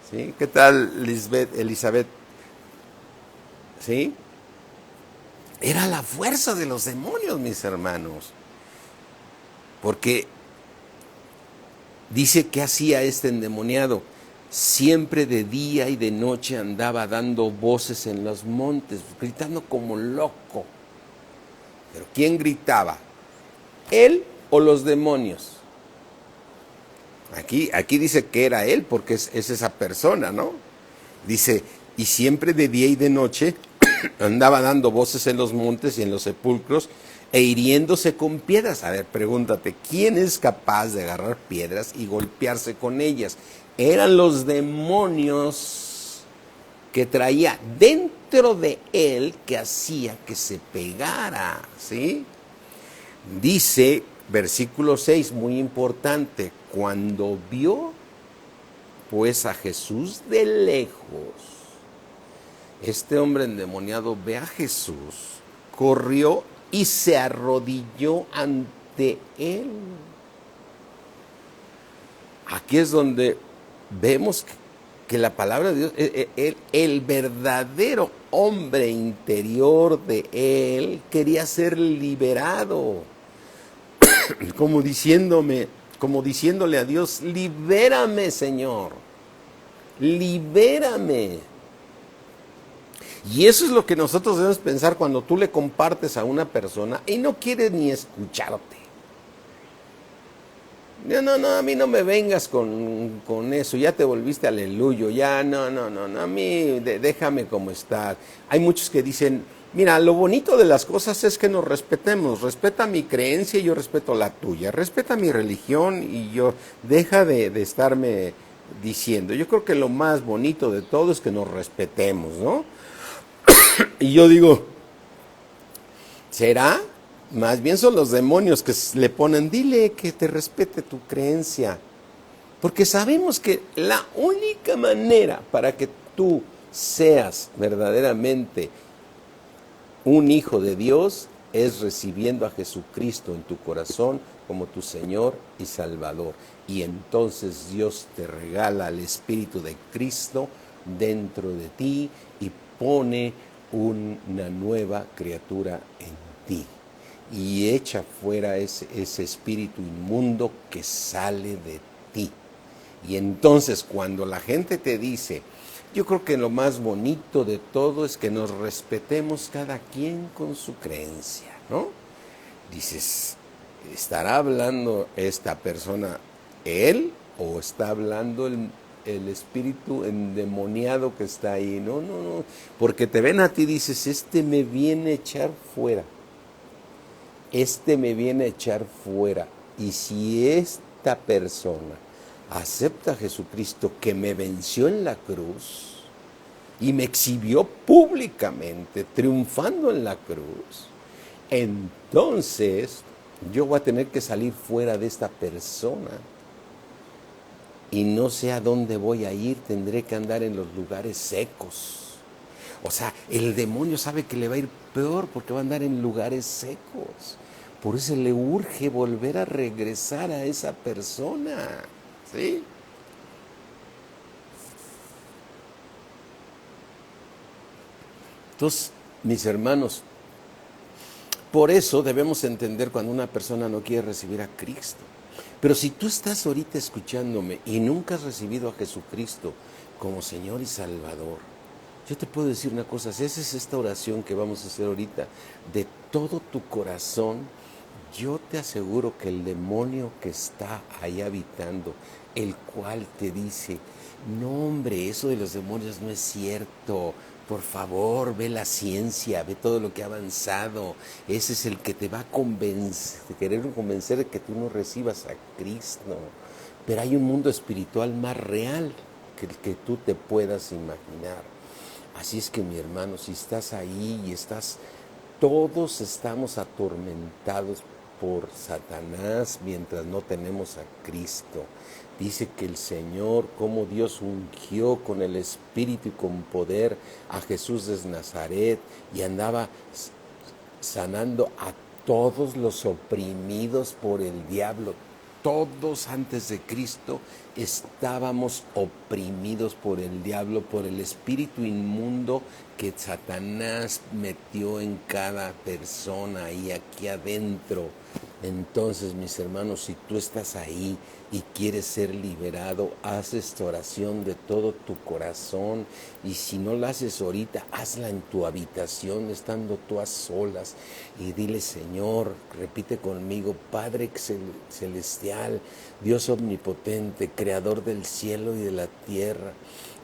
Speaker 1: ¿Sí? ¿Qué tal, Elizabeth? ¿Sí? Era la fuerza de los demonios, mis hermanos. Porque dice que hacía este endemoniado. Siempre de día y de noche andaba dando voces en los montes, gritando como loco. ¿Pero quién gritaba? ¿Él o los demonios? Aquí dice que era él, porque es esa persona, ¿no? Dice, y siempre de día y de noche andaba dando voces en los montes y en los sepulcros e hiriéndose con piedras. A ver, pregúntate, ¿quién es capaz de agarrar piedras y golpearse con ellas? Eran los demonios que traía dentro de él que hacía que se pegara, ¿sí? Dice, versículo 6, muy importante, cuando vio pues a Jesús de lejos, este hombre endemoniado ve a Jesús, corrió y se arrodilló ante él. Aquí es donde vemos que la palabra de Dios, el verdadero hombre interior de él quería ser liberado, como diciéndole a Dios, libérame, Señor, libérame. Y eso es lo que nosotros debemos pensar cuando tú le compartes a una persona y no quiere ni escucharte. No, a mí no me vengas con eso, ya te volviste aleluyo, ya no, a mí déjame como está. Hay muchos que dicen, mira, lo bonito de las cosas es que nos respetemos, respeta mi creencia y yo respeto la tuya, respeta mi religión y yo, deja de estarme diciendo. Yo creo que lo más bonito de todo es que nos respetemos, ¿no? Y yo digo, ¿Será? Más bien son los demonios que le ponen, dile que te respete tu creencia. Porque sabemos que la única manera para que tú seas verdaderamente un hijo de Dios es recibiendo a Jesucristo en tu corazón como tu Señor y Salvador. Y entonces Dios te regala el Espíritu de Cristo dentro de ti y pone una nueva criatura en ti. Y echa fuera ese espíritu inmundo que sale de ti. Y entonces cuando la gente te dice, yo creo que lo más bonito de todo es que nos respetemos cada quien con su creencia, ¿no? Dices, ¿estará hablando esta persona él o está hablando el espíritu endemoniado que está ahí? No, no, no, porque te ven a ti y dices, este me viene a echar fuera. Este me viene a echar fuera. Y si esta persona acepta a Jesucristo que me venció en la cruz y me exhibió públicamente, triunfando en la cruz, entonces yo voy a tener que salir fuera de esta persona y no sé a dónde voy a ir, tendré que andar en los lugares secos. O sea, el demonio sabe que le va a ir peor porque va a andar en lugares secos. Por eso le urge volver a regresar a esa persona. ¿Sí? Entonces, mis hermanos, por eso debemos entender cuando una persona no quiere recibir a Cristo. Pero si tú estás ahorita escuchándome y nunca has recibido a Jesucristo como Señor y Salvador, yo te puedo decir una cosa, si haces esta oración que vamos a hacer ahorita de todo tu corazón, yo te aseguro que el demonio que está ahí habitando, el cual te dice, no hombre, eso de los demonios no es cierto, por favor, ve la ciencia, ve todo lo que ha avanzado, ese es el que te va a querer convencer de que tú no recibas a Cristo. Pero hay un mundo espiritual más real que el que tú te puedas imaginar. Así es que, mi hermano, si estás ahí y todos estamos atormentados por Satanás mientras no tenemos a Cristo. Dice que el Señor, como Dios ungió con el Espíritu y con poder a Jesús de Nazaret y andaba sanando a todos los oprimidos por el diablo. Todos antes de Cristo estábamos oprimidos por el diablo, por el espíritu inmundo que Satanás metió en cada persona y aquí adentro. Entonces, mis hermanos, si tú estás ahí y quieres ser liberado, haz esta oración de todo tu corazón. Y si no la haces ahorita, hazla en tu habitación, estando tú a solas. Y dile, Señor, repite conmigo, Padre celestial, Dios omnipotente, creador del cielo y de la tierra.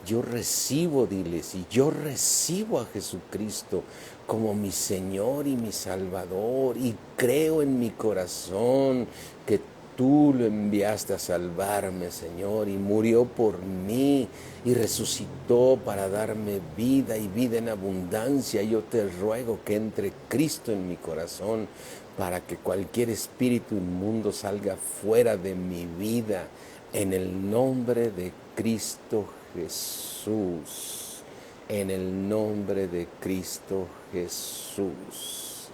Speaker 1: Yo recibo, diles, y yo recibo a Jesucristo como mi Señor y mi Salvador, y creo en mi corazón que tú lo enviaste a salvarme, Señor, y murió por mí, y resucitó para darme vida y vida en abundancia. Yo te ruego que entre Cristo en mi corazón, para que cualquier espíritu inmundo salga fuera de mi vida, en el nombre de Cristo Jesús, en el nombre de Cristo Jesús.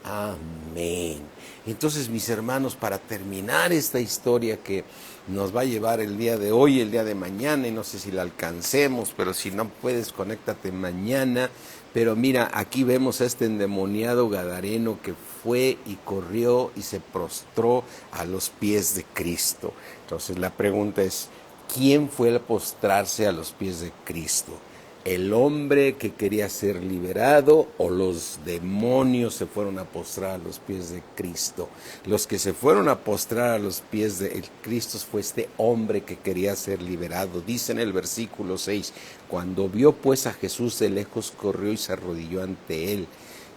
Speaker 1: Amén. Entonces, mis hermanos, para terminar esta historia que nos va a llevar el día de hoy, el día de mañana, y no sé si la alcancemos, pero si no puedes, conéctate mañana. Pero mira, aquí vemos a este endemoniado gadareno que fue y corrió y se prostró a los pies de Cristo. Entonces la pregunta es, ¿quién fue a postrarse a los pies de Cristo? ¿El hombre que quería ser liberado o los demonios se fueron a postrar a los pies de Cristo? Los que se fueron a postrar a los pies de Cristo fue este hombre que quería ser liberado. Dice en el versículo 6, Cuando vio pues a Jesús de lejos, corrió y se arrodilló ante él.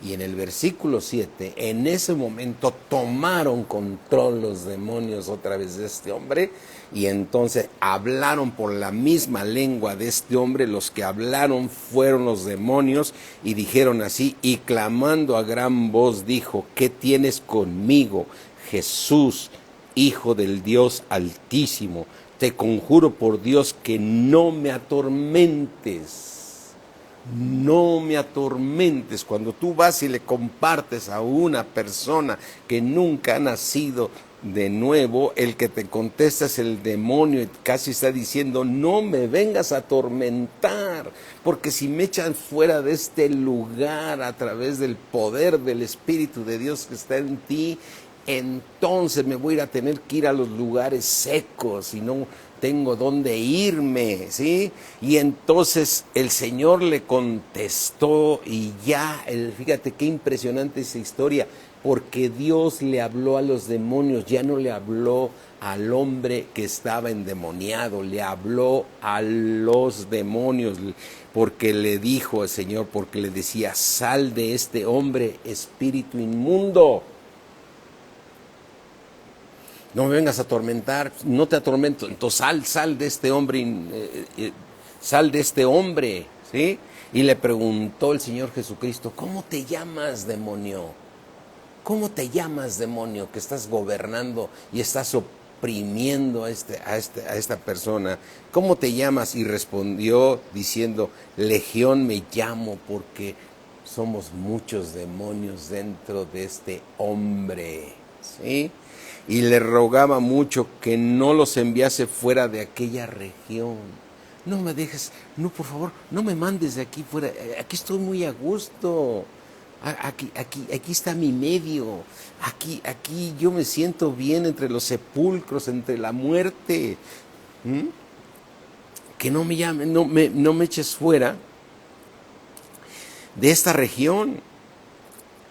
Speaker 1: Y en el versículo 7, en ese momento tomaron control los demonios otra vez de este hombre, y entonces hablaron por la misma lengua de este hombre. Los que hablaron fueron los demonios, y dijeron así, y clamando a gran voz dijo: ¿qué tienes conmigo, Jesús, Hijo del Dios Altísimo? Te conjuro por Dios que no me atormentes. No me atormentes. Cuando tú vas y le compartes a una persona que nunca ha nacido de nuevo, el que te contesta es el demonio, y casi está diciendo: no me vengas a atormentar, porque si me echan fuera de este lugar a través del poder del Espíritu de Dios que está en ti, entonces me voy a ir a tener que ir a los lugares secos y no tengo dónde irme, ¿sí? Y entonces el Señor le contestó, y ya, fíjate qué impresionante esa historia, porque Dios le habló a los demonios, ya no le habló al hombre que estaba endemoniado, le habló a los demonios, porque le dijo el Señor, porque le decía: sal de este hombre, espíritu inmundo. No me vengas a atormentar, no te atormento, entonces sal de este hombre, sal de este hombre, ¿sí? Y le preguntó el Señor Jesucristo: ¿cómo te llamas, demonio? ¿Cómo te llamas, demonio, que estás gobernando y estás oprimiendo a esta persona? ¿Cómo te llamas? Y respondió diciendo: Legión me llamo, porque somos muchos demonios dentro de este hombre, ¿sí? Y le rogaba mucho que no los enviase fuera de aquella región. No me dejes, no, por favor, no me mandes de aquí fuera. Aquí estoy muy a gusto. Aquí está mi medio. Aquí yo me siento bien entre los sepulcros, entre la muerte. Que no me llamen, no me eches fuera de esta región.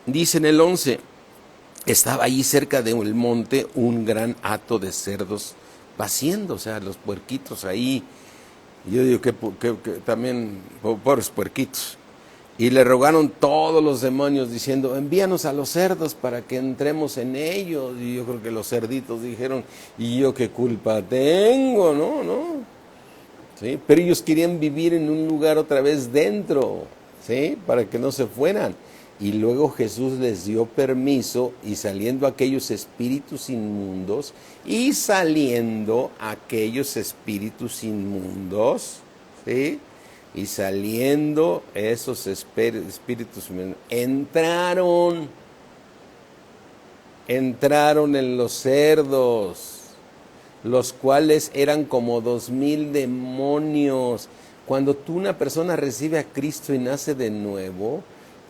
Speaker 1: Dice en el 11. Estaba allí cerca del monte un gran hato de cerdos paciendo, o sea, los puerquitos ahí. Yo digo que también, pobres puerquitos. Y le rogaron todos los demonios diciendo: envíanos a los cerdos para que entremos en ellos. Y yo creo que los cerditos dijeron: ¿y yo qué culpa tengo? No. ¿Sí? Pero ellos querían vivir en un lugar otra vez dentro, ¿sí? Para que no se fueran. Y luego Jesús les dio permiso, y saliendo aquellos espíritus inmundos, ¿sí? Y saliendo esos espíritus inmundos, entraron en los cerdos, los cuales eran como 2000 demonios. Cuando una persona recibe a Cristo y nace de nuevo,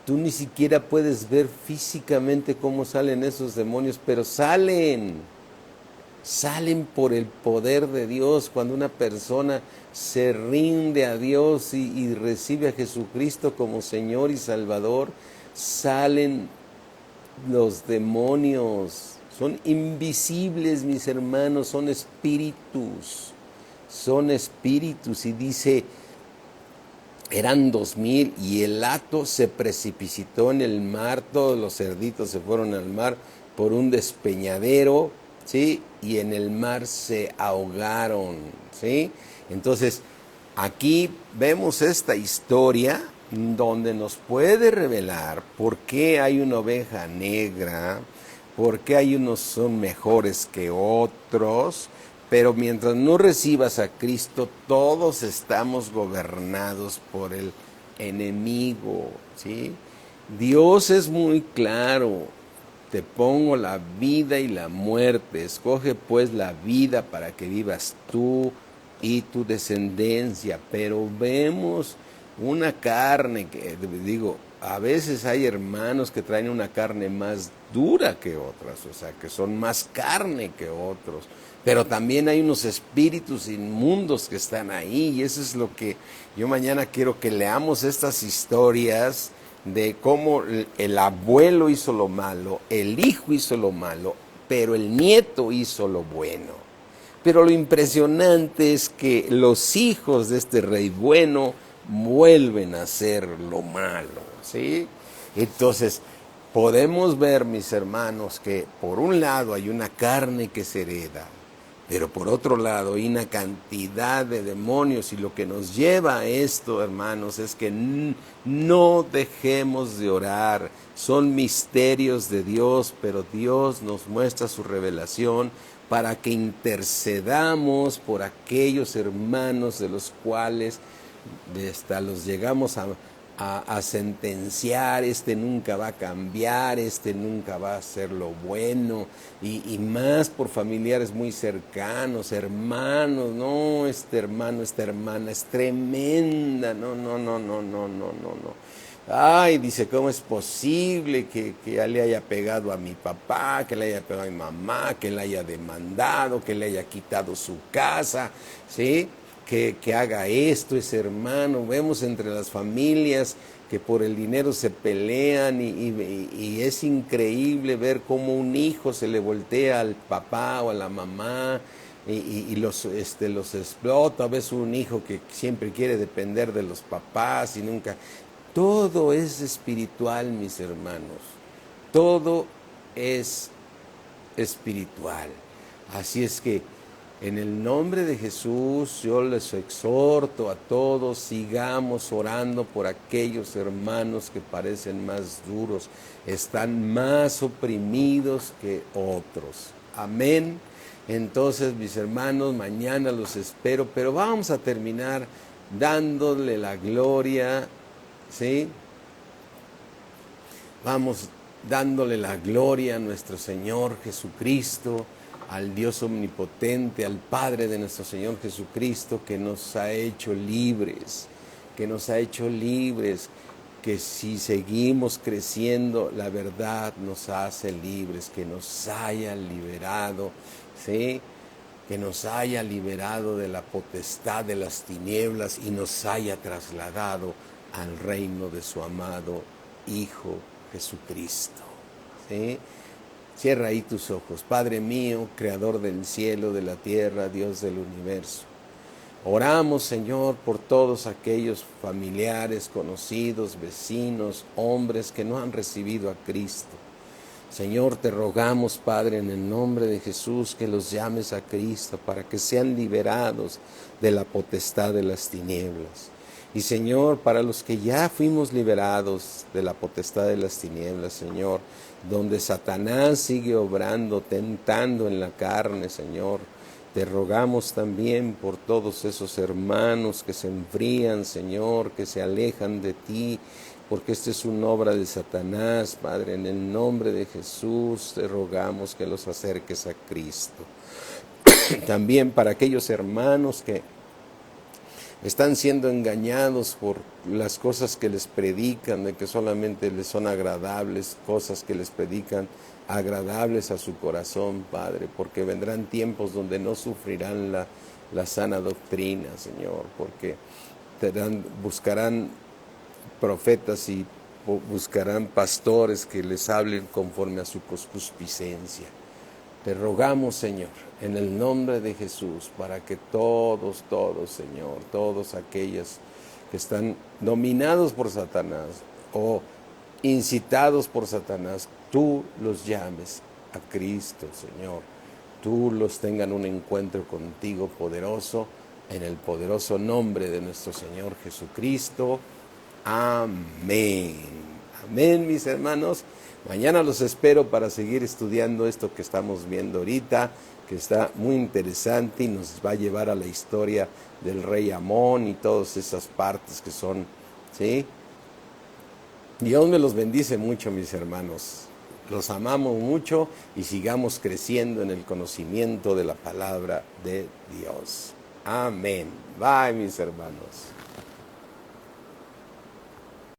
Speaker 1: tú ni siquiera puedes ver físicamente cómo salen esos demonios, pero salen por el poder de Dios. Cuando una persona se rinde a Dios y recibe a Jesucristo como Señor y Salvador, salen los demonios. Son invisibles, mis hermanos, son espíritus, y dice: eran 2000, y el hato se precipitó en el mar, todos los cerditos se fueron al mar por un despeñadero, ¿sí? Y en el mar se ahogaron, ¿sí? Entonces, aquí vemos esta historia donde nos puede revelar por qué hay una oveja negra, por qué hay unos son mejores que otros. Pero mientras no recibas a Cristo, todos estamos gobernados por el enemigo, ¿sí? Dios es muy claro: te pongo la vida y la muerte, escoge pues la vida para que vivas tú y tu descendencia. Pero vemos una carne que, digo, a veces hay hermanos que traen una carne más dura que otras, o sea, que son más carne que otros. Pero también hay unos espíritus inmundos que están ahí, y eso es lo que yo mañana quiero que leamos, estas historias de cómo el abuelo hizo lo malo, el hijo hizo lo malo, pero el nieto hizo lo bueno. Pero lo impresionante es que los hijos de este rey bueno vuelven a hacer lo malo, ¿sí? Entonces, podemos ver, mis hermanos, que por un lado hay una carne que se hereda, pero por otro lado hay una cantidad de demonios, y lo que nos lleva a esto, hermanos, es que no dejemos de orar. Son misterios de Dios, pero Dios nos muestra su revelación para que intercedamos por aquellos hermanos de los cuales hasta los llegamos a sentenciar. Este nunca va a cambiar, este nunca va a hacer lo bueno, y más por familiares muy cercanos, hermanos. No, este hermano, esta hermana es tremenda, no. Ay, dice, ¿cómo es posible que ya le haya pegado a mi papá, que le haya pegado a mi mamá, que le haya demandado, que le haya quitado su casa, ¿sí? Que haga esto ese hermano? Vemos entre las familias que por el dinero se pelean, y es increíble ver cómo un hijo se le voltea al papá o a la mamá y los explota. A veces un hijo que siempre quiere depender de los papás y nunca... Todo es espiritual, mis hermanos. Todo es espiritual. Así es que en el nombre de Jesús yo les exhorto a todos, sigamos orando por aquellos hermanos que parecen más duros, están más oprimidos que otros. Amén. Entonces, mis hermanos, mañana los espero, pero vamos a terminar dándole la gloria, ¿sí? Vamos dándole la gloria a nuestro Señor Jesucristo, al Dios omnipotente, al Padre de nuestro Señor Jesucristo, que nos ha hecho libres, que si seguimos creciendo, la verdad nos hace libres, que nos haya liberado, ¿sí? Que nos haya liberado de la potestad de las tinieblas y nos haya trasladado al reino de su amado Hijo Jesucristo, ¿sí? Cierra ahí tus ojos. Padre mío, creador del cielo, de la tierra, Dios del universo. Oramos, Señor, por todos aquellos familiares, conocidos, vecinos, hombres que no han recibido a Cristo. Señor, te rogamos, Padre, en el nombre de Jesús, que los llames a Cristo para que sean liberados de la potestad de las tinieblas. Y Señor, para los que ya fuimos liberados de la potestad de las tinieblas, Señor, donde Satanás sigue obrando, tentando en la carne, Señor, te rogamos también por todos esos hermanos que se enfrían, Señor, que se alejan de ti, porque esta es una obra de Satanás, Padre. En el nombre de Jesús te rogamos que los acerques a Cristo. También para aquellos hermanos que están siendo engañados por las cosas que les predican, de que solamente les son agradables, cosas que les predican agradables a su corazón, Padre, porque vendrán tiempos donde no sufrirán la sana doctrina, Señor, porque buscarán profetas y buscarán pastores que les hablen conforme a su concupiscencia. Te rogamos, Señor, en el nombre de Jesús, para que todos, Señor, todos aquellos que están dominados por Satanás o incitados por Satanás, tú los llames a Cristo, Señor. Tú los tengan un encuentro contigo poderoso, en el poderoso nombre de nuestro Señor Jesucristo. Amén. Amén, mis hermanos. Mañana los espero para seguir estudiando esto que estamos viendo ahorita, que está muy interesante y nos va a llevar a la historia del rey Amón y todas esas partes que son, ¿sí? Dios me los bendice mucho, mis hermanos. Los amamos mucho y sigamos creciendo en el conocimiento de la palabra de Dios. Amén. Bye, mis hermanos.